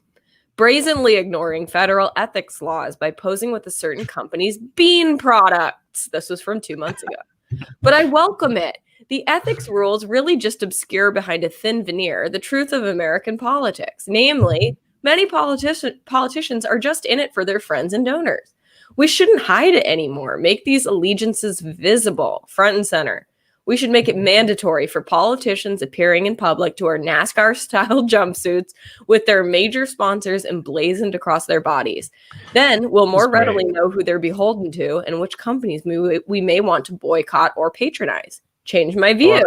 brazenly ignoring federal ethics laws by posing with a certain company's bean products. This was from 2 months ago. But I welcome it. The ethics rules really just obscure behind a thin veneer the truth of American politics. Namely, many politicians are just in it for their friends and donors. We shouldn't hide it anymore. Make these allegiances visible, front and center. We should make it mandatory for politicians appearing in public to wear NASCAR-style jumpsuits with their major sponsors emblazoned across their bodies. Then we'll more readily know who they're beholden to and which companies we may want to boycott or patronize. Change my view.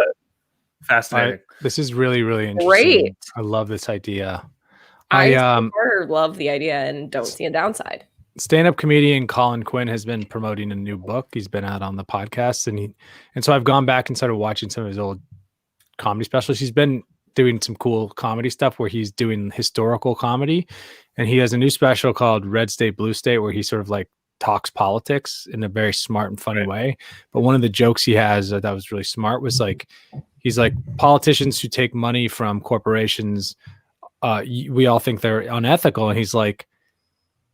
Fascinating. This is really, really interesting. Great. I love this idea. I love the idea and don't see a downside. Stand-up comedian Colin Quinn has been promoting a new book. He's been out on the podcast, and so I've gone back and started watching some of his old comedy specials. He's been doing some cool comedy stuff where he's doing historical comedy, and he has a new special called Red State, Blue State, where he sort of like talks politics in a very smart and funny way. But one of the jokes he has that was really smart was like, he's like, politicians who take money from corporations, we all think they're unethical. And he's like,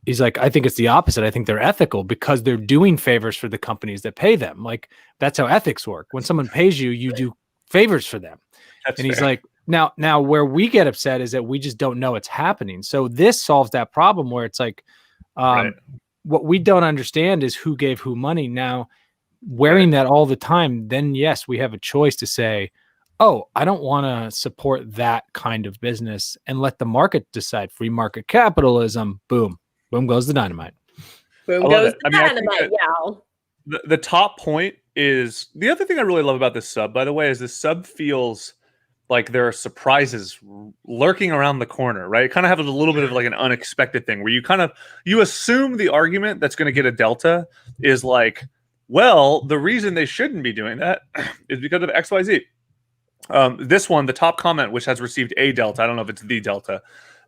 I think it's the opposite. I think they're ethical because they're doing favors for the companies that pay them. Like that's how ethics work. When someone pays you, you do favors for them. He's like, now where we get upset is that we just don't know it's happening. So this solves that problem where it's like, what we don't understand is who gave who money. Now, wearing that all the time, then yes, we have a choice to say, oh, I don't want to support that kind of business and let the market decide. Free market capitalism. Boom. Boom goes the dynamite. Boom goes the dynamite, y'all. The top point is, the other thing I really love about this sub, by the way, is this sub feels like there are surprises lurking around the corner, right? It kind of has a little bit of like an unexpected thing where you assume the argument that's going to get a delta is like, well, the reason they shouldn't be doing that is because of XYZ. This one, the top comment, which has received a delta, I don't know if it's the delta,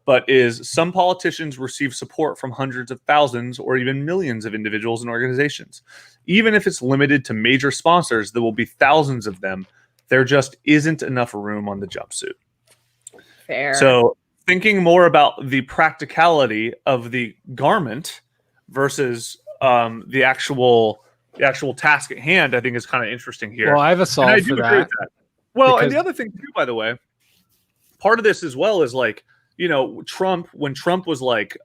but is some politicians receive support from hundreds of thousands or even millions of individuals and organizations. Even if it's limited to major sponsors, there will be thousands of them. There just isn't enough room on the jumpsuit. Fair. So thinking more about the practicality of the garment versus the actual task at hand, I think is kind of interesting here. Well, I have a solve for that. Well, and the other thing too, by the way, part of this as well is like, you know, when Trump was like,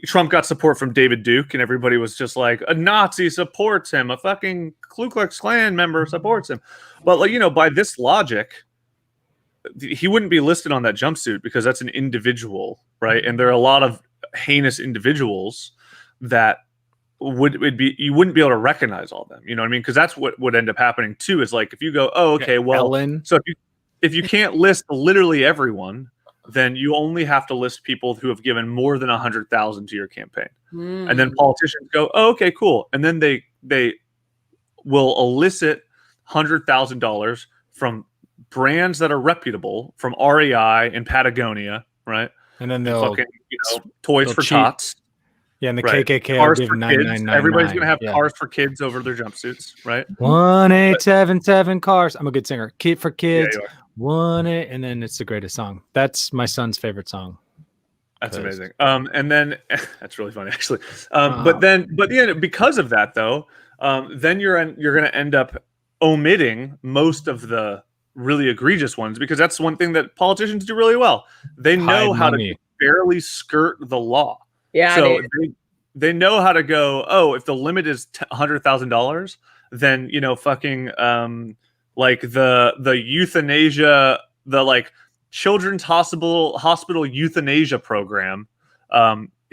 Trump got support from David Duke and everybody was just like, a Nazi supports him, a fucking Ku Klux Klan member supports him. But like, you know, by this logic, he wouldn't be listed on that jumpsuit because that's an individual, right? And there are a lot of heinous individuals that you wouldn't be able to recognize all of them. You know what I mean? Because that's what would end up happening too, is like if you go, oh, okay, well, so if you can't list literally everyone, then you only have to list people who have given more than 100,000 to your campaign. And then politicians go, oh, okay, cool. And then they will elicit $100,000 from brands that are reputable, from REI and Patagonia, right? And then they'll fucking, Toys for Tots. Yeah, and the KKK cars will give for kids. 999. Everybody's gonna have cars for kids over their jumpsuits, right? 1877 cars. I'm a good singer. Kid for kids. Yeah, 18, and then it's the greatest song. That's my son's favorite song. That's amazing. And then that's really funny actually. But because of that though, then you're going to end up omitting most of the really egregious ones, because that's one thing that politicians do really well. They know how to barely skirt the law. Yeah. So they know how to go, oh, if the limit is $100,000, then, you know, fucking like the euthanasia, the like children's hospital euthanasia program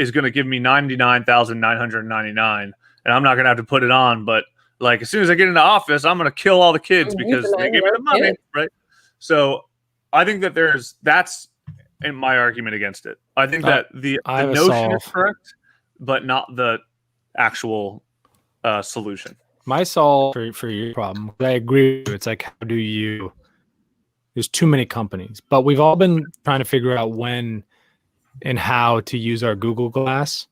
is going to give me 99,999, and I'm not going to have to put it on. But like as soon as I get into office, I'm going to kill all the kids because they give me the money, right? So I think that that's in my argument against it. I think that the notion is correct, but not the actual solution. My solve for your problem, I agree with you. It's like, how do you? There's too many companies, but we've all been trying to figure out when and how to use our Google Glass.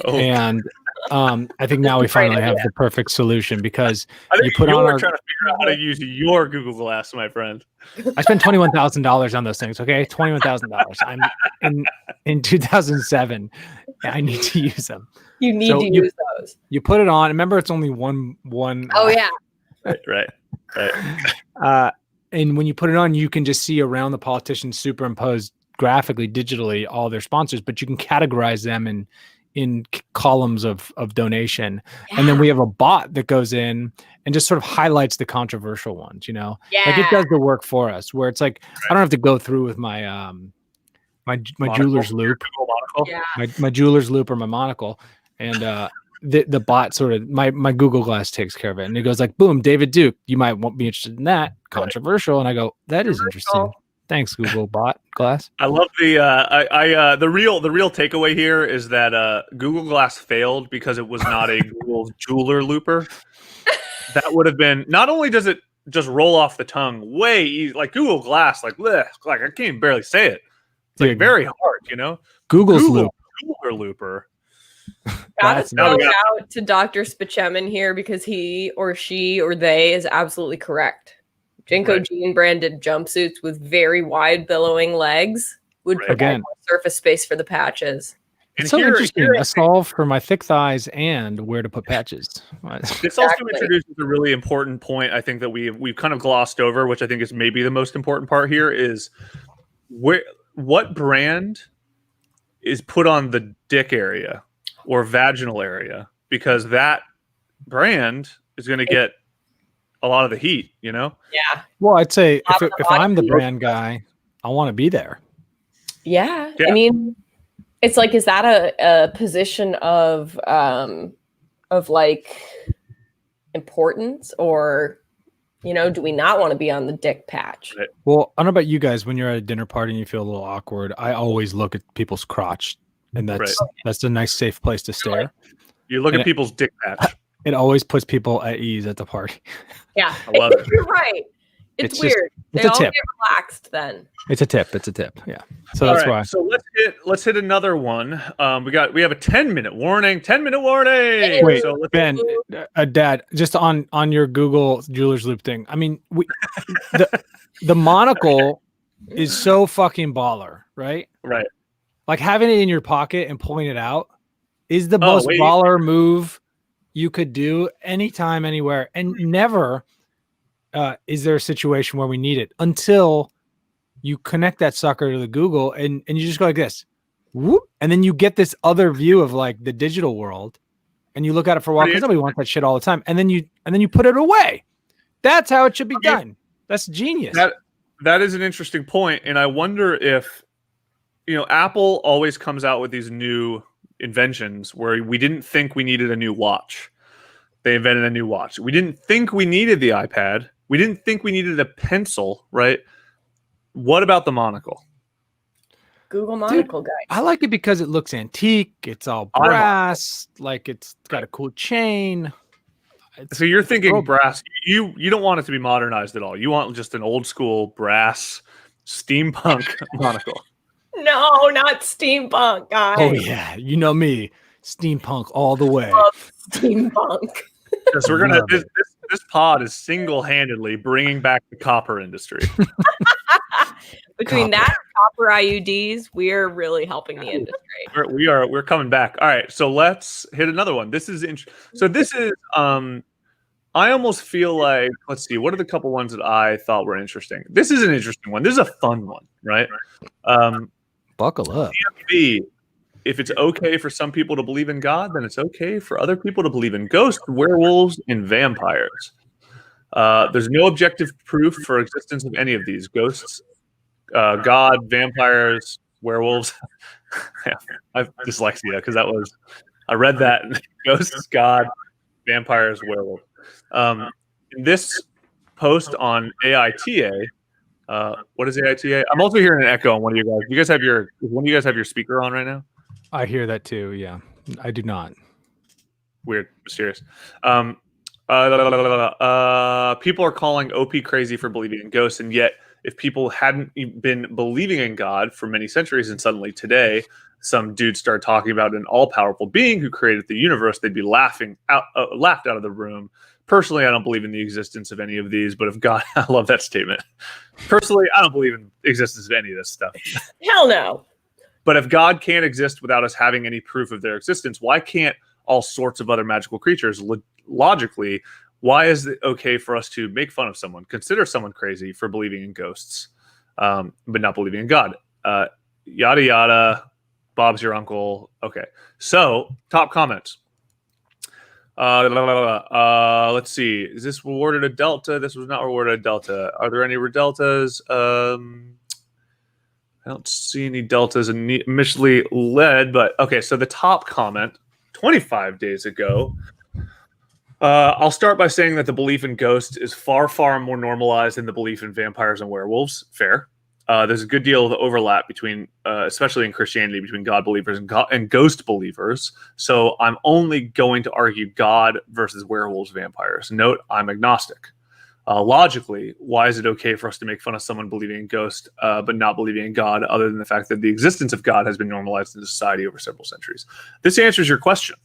And I think now we finally have the perfect solution because you put on our. Trying to figure out how to use your Google Glass, my friend. I spent $21,000 on those things. Okay, $21,000. I'm in 2007. I need to use them. You need to use those. You put it on. Remember, it's only one. Oh yeah. Right. And when you put it on, you can just see around the politicians superimposed graphically, digitally, all their sponsors, but you can categorize them in columns of donation. Yeah. And then we have a bot that goes in and just sort of highlights the controversial ones, Yeah. Like it does the work for us where it's like, I don't have to go through with my, my jeweler's loop, my jeweler's loop or my monocle. And, the bot sort of my Google Glass takes care of it, and it goes like, boom, David Duke, you might be interested in that, controversial, and I go, that is interesting. Thanks, Google bot Glass. I love the the real takeaway here is that Google Glass failed because it was not a Google jeweler looper. That would have been, not only does it just roll off the tongue way easy, like Google Glass, like I can't even barely say it. It's like very hard, Google's loop. Jeweler looper. Gotta throw out to Dr. Spachemin here because he or she or they is absolutely correct. Jinko Jean branded jumpsuits with very wide billowing legs would provide more surface space for the patches. It's so interesting. A solve for my thick thighs and where to put patches. This also introduces a really important point. I think that we've kind of glossed over, which I think is maybe the most important part here, is what brand is put on the dick area or vaginal area, because that brand is going to get a lot of the heat, Yeah. Well, I'd say if I'm the brand guy, I want to be there. Yeah. I mean, it's like, is that a position of like importance, or, do we not want to be on the dick patch? Well, I don't know about you guys. When you're at a dinner party and you feel a little awkward, I always look at people's crotch. And that's a nice, safe place to stare. You look at people's dick patch. It always puts people at ease at the party. Yeah, I love it. You're right. It's weird. They all get relaxed then. It's a tip. Yeah. So that's why. So let's hit another one. We have a 10-minute warning. 10-minute warning. Wait, so Ben, Dad, just on your Google jeweler's loop thing. I mean, the monocle is so fucking baller, right? Right. Like having it in your pocket and pulling it out is the most baller move you could do anytime, anywhere. And never is there a situation where we need it until you connect that sucker to the Google and you just go like this. Whoop, and then you get this other view of like the digital world and you look at it for a while because nobody wants that shit all the time. And then you put it away. That's how it should be done. That's genius. That is an interesting point. And I wonder if, Apple always comes out with these new inventions where we didn't think we needed a new watch. They invented a new watch. We didn't think we needed the iPad. We didn't think we needed a pencil, right? What about the monocle? Google monocle guy. I like it because it looks antique. It's all brass. Like it's got a cool chain. So you're thinking brass. You don't want it to be modernized at all. You want just an old school brass steampunk monocle. No, not steampunk, guys. Oh yeah, you know me, steampunk all the way. Steampunk. So we're gonna. This pod is single-handedly bringing back the copper industry. Between that and copper IUDs, we're really helping the industry. We're coming back. All right, so let's hit another one. This is so. This is I almost feel like, let's see, what are the couple ones that I thought were interesting? This is an interesting one. This is a fun one, right? Buckle up. DMV, if it's okay for some people to believe in God, then it's okay for other people to believe in ghosts, werewolves, and vampires. There's no objective proof for existence of any of these. Ghosts, God, vampires, werewolves. Yeah, I have dyslexia because I read that and ghosts, God, vampires, werewolf. In this post on AITA, what is AITA? I'm also hearing an echo on one of you guys. One of you guys have your speaker on right now? I hear that too. Yeah, I do not. Weird, mysterious. People are calling OP crazy for believing in ghosts, and yet if people hadn't been believing in God for many centuries, and suddenly today some dude started talking about an all-powerful being who created the universe, they'd be laughed out of the room. Personally, I don't believe in the existence of any of these, but if God, I love that statement. Personally, I don't believe in the existence of any of this stuff. Hell no. But if God can't exist without us having any proof of their existence, why can't all sorts of other magical creatures logically? Why is it okay for us to make fun of someone, consider someone crazy for believing in ghosts, but not believing in God? Yada yada. Bob's your uncle. Okay. So top comments. Let's see. Is this rewarded a delta? This was not rewarded a delta. Are there any deltas? I don't see any deltas initially led, but okay. So the top comment 25 days ago. I'll start by saying that the belief in ghosts is far, far more normalized than the belief in vampires and werewolves. Fair. There's a good deal of overlap between, especially in Christianity, between God believers and ghost believers. So I'm only going to argue God versus werewolves, vampires. Note, I'm agnostic. Logically, why is it okay for us to make fun of someone believing in ghosts, but not believing in God, other than the fact that the existence of God has been normalized in society over several centuries? This answers your question.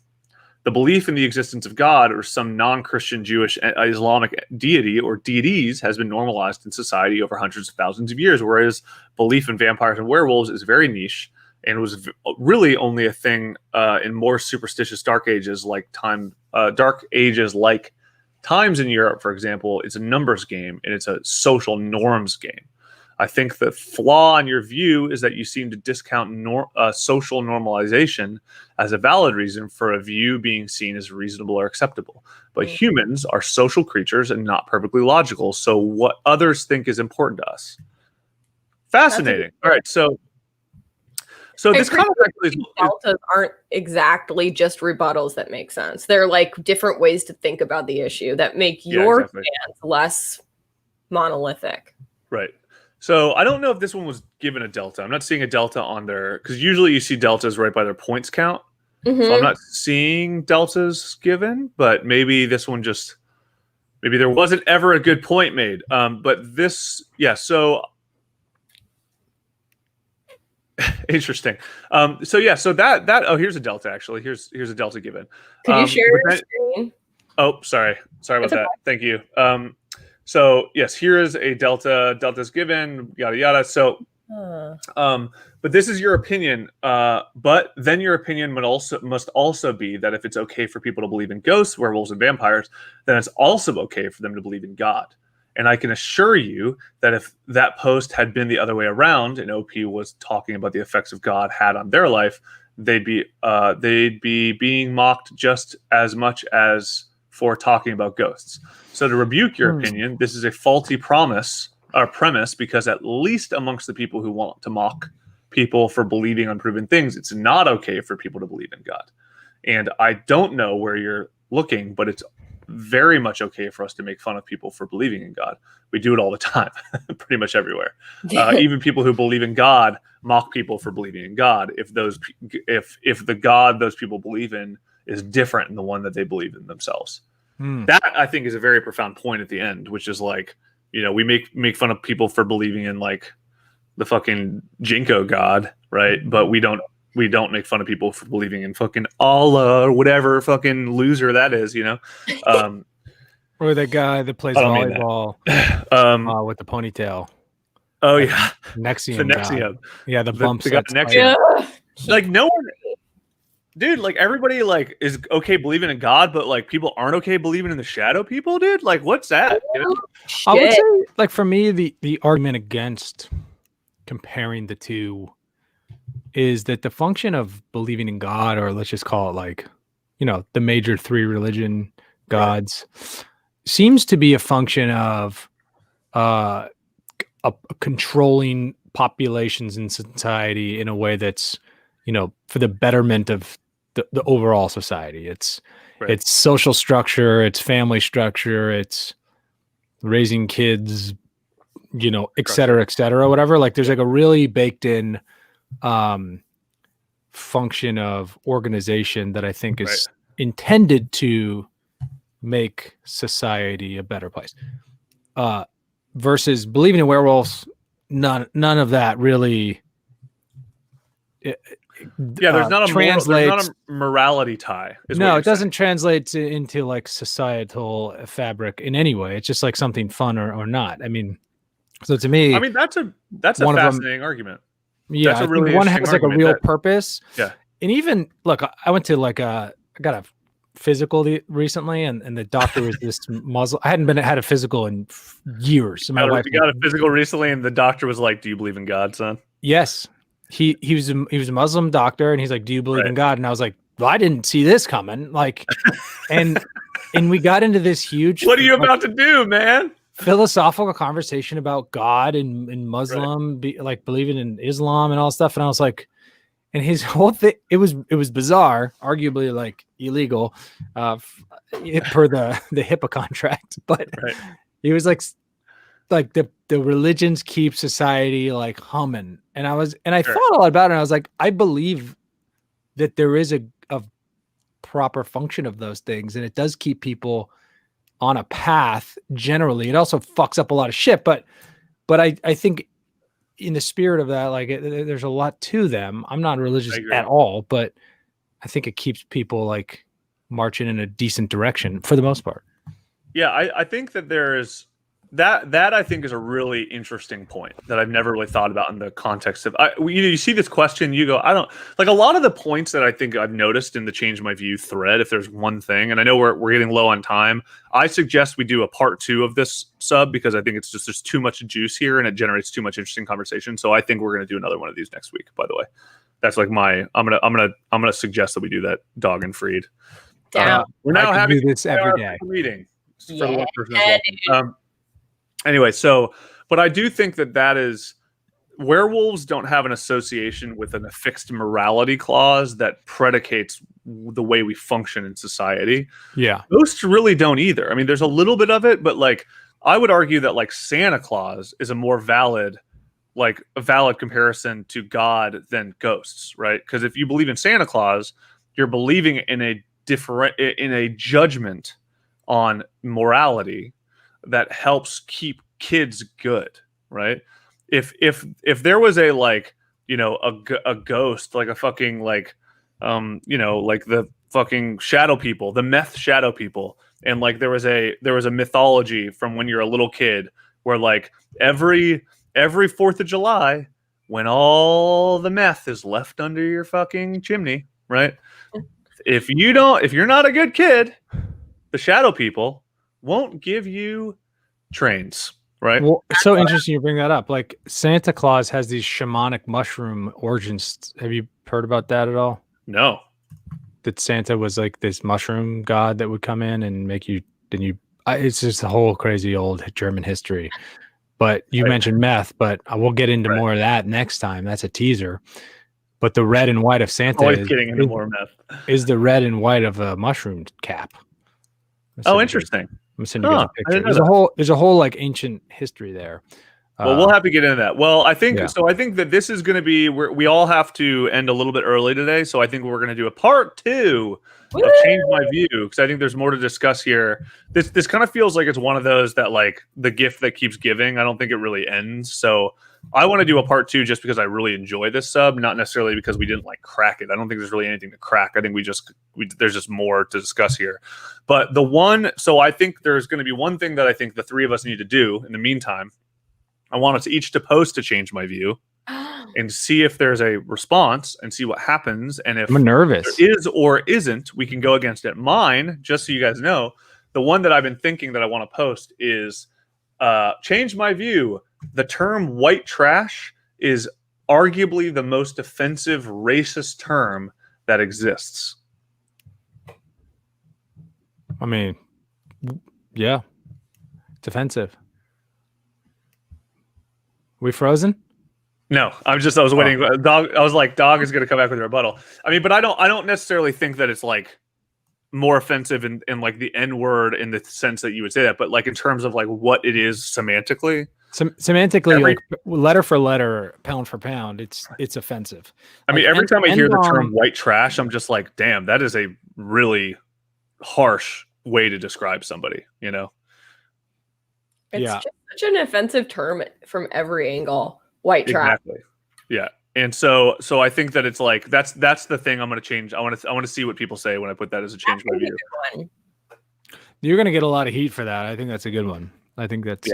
The belief in the existence of God or some non-Christian Jewish Islamic deity or deities has been normalized in society over hundreds of thousands of years, whereas belief in vampires and werewolves is very niche and was really only a thing in more superstitious dark ages like times in Europe, for example. It's a numbers game and it's a social norms game. I think the flaw in your view is that you seem to discount social normalization as a valid reason for a view being seen as reasonable or acceptable. But humans are social creatures and not perfectly logical. So what others think is important to us. Fascinating. All right. So this kind of deltas aren't exactly just rebuttals that make sense. They're like different ways to think about the issue that make your stance less monolithic. Right. So I don't know if this one was given a delta. I'm not seeing a delta on there because usually you see deltas right by their points count. Mm-hmm. So I'm not seeing deltas given, but maybe this one maybe there wasn't ever a good point made. But this, yeah. So interesting. So that. Oh, here's a delta. Actually, here's a delta given. Could you share your screen? Oh, sorry about that. Thank you. So yes, here is a delta. Delta's given, yada yada. So, but this is your opinion. But then your opinion must also be that if it's okay for people to believe in ghosts, werewolves, and vampires, then it's also okay for them to believe in God. And I can assure you that if that post had been the other way around, and OP was talking about the effects of God had on their life, they'd be being mocked just as much as for talking about ghosts. So to rebuke your opinion, this is a faulty premise, because at least amongst the people who want to mock people for believing unproven things, it's not okay for people to believe in God. And I don't know where you're looking, but it's very much okay for us to make fun of people for believing in God. We do it all the time, pretty much everywhere. Even people who believe in God mock people for believing in God if the God those people believe in is different than the one that they believe in themselves. That I think is a very profound point at the end, which is like, we make fun of people for believing in like the fucking Jinko God, right? But we don't make fun of people for believing in fucking Allah or whatever fucking loser that is, Or that guy that plays volleyball with the ponytail. Oh yeah, Nexium. Yeah, the bumps. The guy Nexium. Like no one. Dude, like everybody like is okay believing in God, but like people aren't okay believing in the shadow people, dude. Like, what's that? I would say, like for me, the argument against comparing the two is that the function of believing in God, or let's just call it like, the major three religion gods, seems to be a function of controlling populations in society in a way that's for the betterment of the overall society. It's Right. it's social structure, it's family structure, it's raising kids, et cetera, whatever. Like there's like a really baked in function of organization that I think is intended to make society a better place. Versus believing in werewolves, none of that really. There's not a morality tie. No, it doesn't translate into like societal fabric in any way. It's just like something fun or not. I mean, so to me, that's a fascinating argument. Yeah, that's a really one has like a real purpose. Yeah, and even look, I went to like I got a physical recently, and the doctor was this Muslim. I hadn't had a physical in years. My wife got a physical recently, and the doctor was like, "Do you believe in God, son?" Yes. He was a Muslim doctor, and he's like, "Do you believe in God?" And I was like, "Well, I didn't see this coming." Like, and we got into this huge. What are you about to do, man? Philosophical conversation about God and Muslim, like believing in Islam and all stuff. And I was like, and his whole thing, it was bizarre, arguably like illegal, per the HIPAA contract. But he was like the religions keep society like humming. And I thought a lot about it. And I was like, I believe that there is a proper function of those things, and it does keep people on a path. Generally, it also fucks up a lot of shit. But I think in the spirit of that, like there's a lot to them. I'm not religious at all, but I think it keeps people like marching in a decent direction for the most part. Yeah, I think that there is that I think is a really interesting point that I've never really thought about in the context of you see this question, you go, I don't like a lot of the points that I think I've noticed in the Change My View thread. If there's one thing, and I know we're getting low on time, I suggest we do a part 2 of this sub, because I think it's just there's too much juice here and it generates too much interesting conversation. So I think we're going to do another one of these next week. By the way, that's like I'm gonna suggest that we do that, Dog and Freed. We're now having this every day meeting for the one person as well. Anyway, but I do think that is werewolves don't have an association with a fixed morality clause that predicates the way we function in society. Yeah. Ghosts really don't either. I mean, there's a little bit of it, but like I would argue that like Santa Claus is a more valid comparison to God than ghosts, right? Because if you believe in Santa Claus, you're believing in a judgment on morality that helps keep kids good, right? If there was a like, a ghost, like a fucking like like the fucking shadow people, the meth shadow people, and like there was a mythology from when you're a little kid where like every 4th of July, when all the meth is left under your fucking chimney, right? If you're not a good kid, the shadow people won't give you trains, right? Well, it's so interesting you bring that up. Like Santa Claus has these shamanic mushroom origins. Have you heard about that at all? No. That Santa was like this mushroom god that would come in and make you. It's just a whole crazy old German history. But you mentioned meth, but we'll get into more of that next time. That's a teaser. But the red and white of Santa is the red and white of a mushroom cap. Oh, interesting. I'm sending you guys a picture. There's a whole like ancient history there. Well, we'll have to get into that. Well, I think so. I think that this is going to be we all have to end a little bit early today. So I think we're going to do a part 2 of Change My View, because I think there's more to discuss here. This kind of feels like it's one of those that like the gift that keeps giving. I don't think it really ends. So I want to do a part 2 just because I really enjoy this sub, not necessarily because we didn't like crack it. I don't think there's really anything to crack. I think there's just more to discuss here. But so I think there's going to be one thing that I think the 3 of us need to do in the meantime. I want us each to post to Change My View and see if there's a response and see what happens. And if I'm nervous there is or isn't, we can go against it. Mine, just so you guys know, the one that I've been thinking that I want to post is Change My View. The term white trash is arguably the most offensive racist term that exists. I mean, yeah, it's offensive. We frozen? No, I was waiting. Dog. I was like, dog is going to come back with a rebuttal. I mean, but I don't necessarily think that it's like more offensive in like the N word in the sense that you would say that, but like in terms of like what it is semantically. Semantically, like letter for letter, pound for pound, it's offensive. I mean, every time I hear the term white trash, I'm just like, damn, that is a really harsh way to describe somebody, you know? It's just such an offensive term from every angle. White trash. Exactly. Yeah. And so I think that it's like that's the thing I'm going to change. I want to see what people say when I put that as a change my view. You're going to get a lot of heat for that. I think that's a good one. I think that's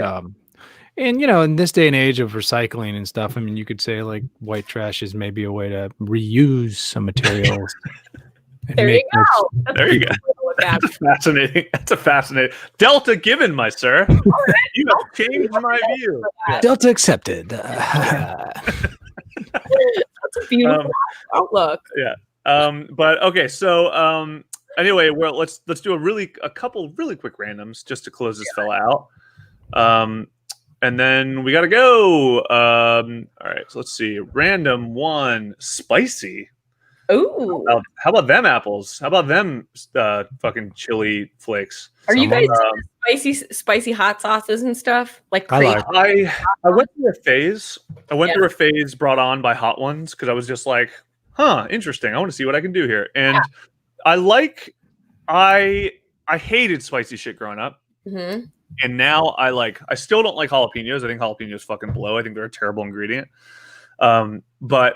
and you know, in this day and age of recycling and stuff, I mean, you could say like white trash is maybe a way to reuse some materials. There you go. There you go. That's fascinating. That's a fascinating Delta given, my sir. All right. You have changed my view. Delta accepted. That's a beautiful outlook. Yeah. But okay, so anyway, well, let's do a couple really quick randoms just to close this fella out. And then we gotta go. All right, so let's see. Random one, spicy. Ooh. How about them apples? How about them fucking chili flakes? Are you guys spicy hot sauces and stuff? Like I went through a phase. I went through a phase brought on by Hot Ones because I was just like, huh, interesting. I want to see what I can do here. And I hated spicy shit growing up. Mm-hmm. And now I still don't like jalapenos. I think jalapenos fucking blow. I think they're a terrible ingredient. But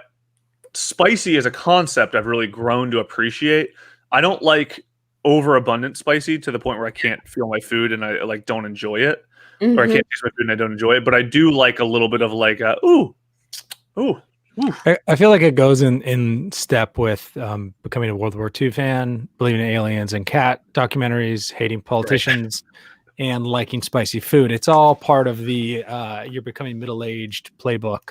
spicy as a concept, I've really grown to appreciate. I don't like overabundant spicy to the point where I can't feel my food and I like don't enjoy it, or I can't taste my food and I don't enjoy it. But I do like a little bit of like ooh. I feel like it goes in step with becoming a World War II fan, believing in aliens and cat documentaries, hating politicians, and liking spicy food. It's all part of the you're becoming middle-aged playbook.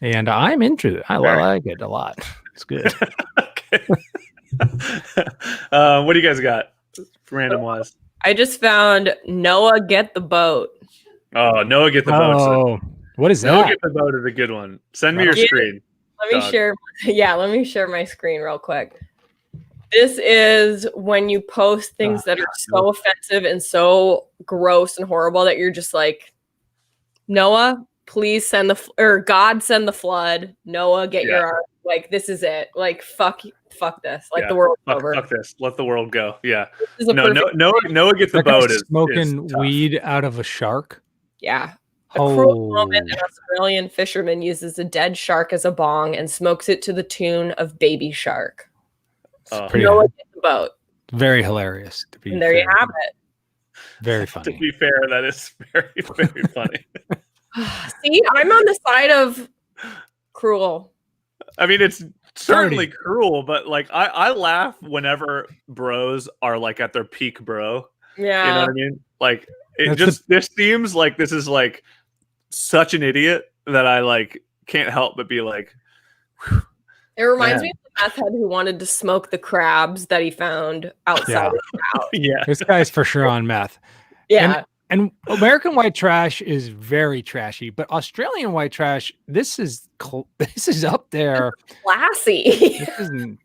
And I'm into it. I like it a lot. It's good. Okay. What do you guys got? Random wise. I just found Noah Get the Boat. Oh, Noah Get the Boat. Oh, what is that? Noah Get the Boat is a good one. Send me your screen. Let me share. Yeah, let me share my screen real quick. This is when you post things that are so offensive and so gross and horrible that you're just like, Noah, please send God send the flood. Noah, get your arm. Like, this is it. Like, fuck this. Like, the world's over. Fuck this. Let the world go. Yeah. Noah Gets the Boat is smoking weed out of a shark. Yeah. A cruel moment, an Australian fisherman uses a dead shark as a bong and smokes it to the tune of Baby Shark. Noah Gets the Boat. Very hilarious. And there you have it. Very funny. To be fair, that is very, very funny. See, I'm on the side of cruel. I mean, it's certainly cruel, but like I laugh whenever bros are like at their peak bro. Yeah. You know what I mean? Like this seems like this is like such an idiot that I like can't help but be like, whew. It reminds me of the meth head who wanted to smoke the crabs that he found outside his house. Yeah. This guy's for sure on meth. Yeah. And American white trash is very trashy, but Australian white trash, this is up there. It's classy. This isn't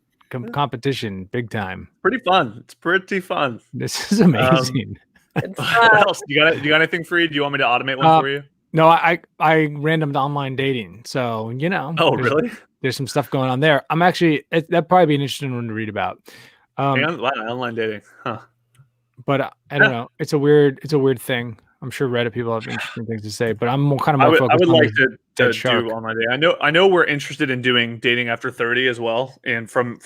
competition, big time. Pretty fun. It's pretty fun. This is amazing. What else? You got anything for you? Do you want me to automate one for you? No, I randomed online dating, so you know. Oh, really? There's some stuff going on there. I'm actually that'd probably be an interesting one to read about. Online dating, huh? But I don't know. It's a weird thing. I'm sure Reddit people have interesting things to say, but I'm more focused. I would like to do online dating. I know we're interested in doing dating after 30 as well. And from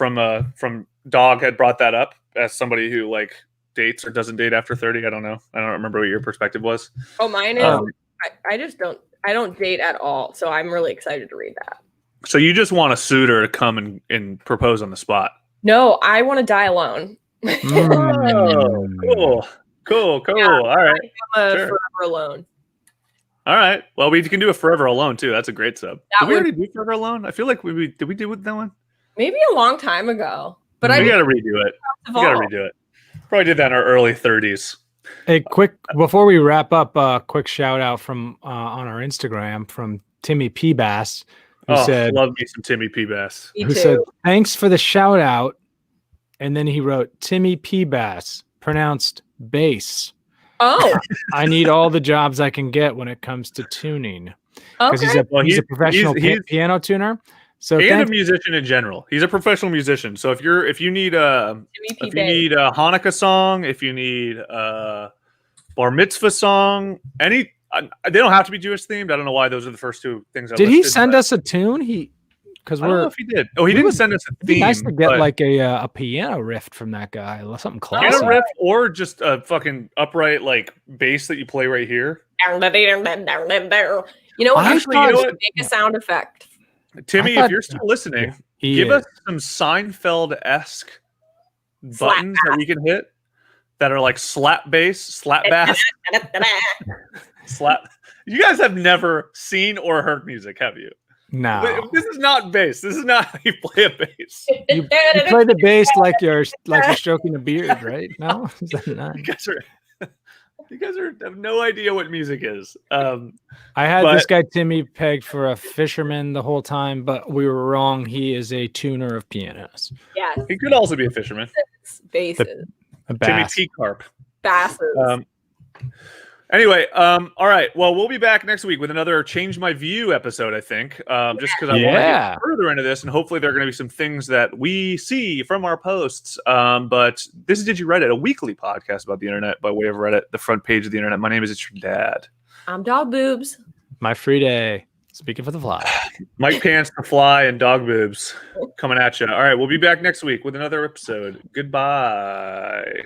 Dog had brought that up as somebody who like dates or doesn't date after 30. I don't know. I don't remember what your perspective was. Oh, mine is I don't date at all. So I'm really excited to read that. So you just want a suitor to come and propose on the spot? No, I want to die alone. Oh, cool. Yeah, All right. I'm forever alone. All right. Well, we can do a forever alone too. That's a great sub. Did we already do forever alone? I feel like did we do that one? Maybe a long time ago. But we got to redo it. Probably did that in our early 30s. Hey, quick before we wrap up, quick shout out from on our Instagram from Timmy P. Bass, who said, love me some Timmy P. Bass. Me who too. said, thanks for the shout out. And then he wrote Timmy P. Bass, pronounced bass. Oh, I need all the jobs I can get when it comes to tuning. Because okay. he's a professional piano tuner. So and a musician in general. He's a professional musician. So if you need a Hanukkah song, if you need a bar mitzvah song, they don't have to be Jewish themed. I don't know why those are the first two things. Did he send us a tune? Because I don't know if he did. Oh, he didn't send us a theme. It'd be nice to get like a piano riff from that guy, something classic. Piano riff, or just a fucking upright like bass that you play right here. You know what? Actually, you know what? Make a sound effect. Timmy, if you're still listening, give us some Seinfeld-esque buttons that we can hit that are like slap bass, slap bass, slap. You guys have never seen or heard music, have you? No. This is not bass. This is not how you play a bass. You play the bass like you're stroking a beard, right? No, is that not? You guys have no idea what music is. I had this guy Timmy pegged for a fisherman the whole time, but we were wrong. He is a tuner of pianos. Yes. He could also be a fisherman. Basses. Timmy P. Carp. Basses. Anyway, all right. Well, we'll be back next week with another Change My View episode, I think. Just because I want to get further into this, and hopefully there are going to be some things that we see from our posts. But this is Did You Reddit, a weekly podcast about the internet by way of Reddit, the front page of the internet. My name is It's Your Dad. I'm Dog Boobs. My free day. Speaking for the fly. Mike Pants, the Fly, and Dog Boobs coming at you. All right, we'll be back next week with another episode. Goodbye.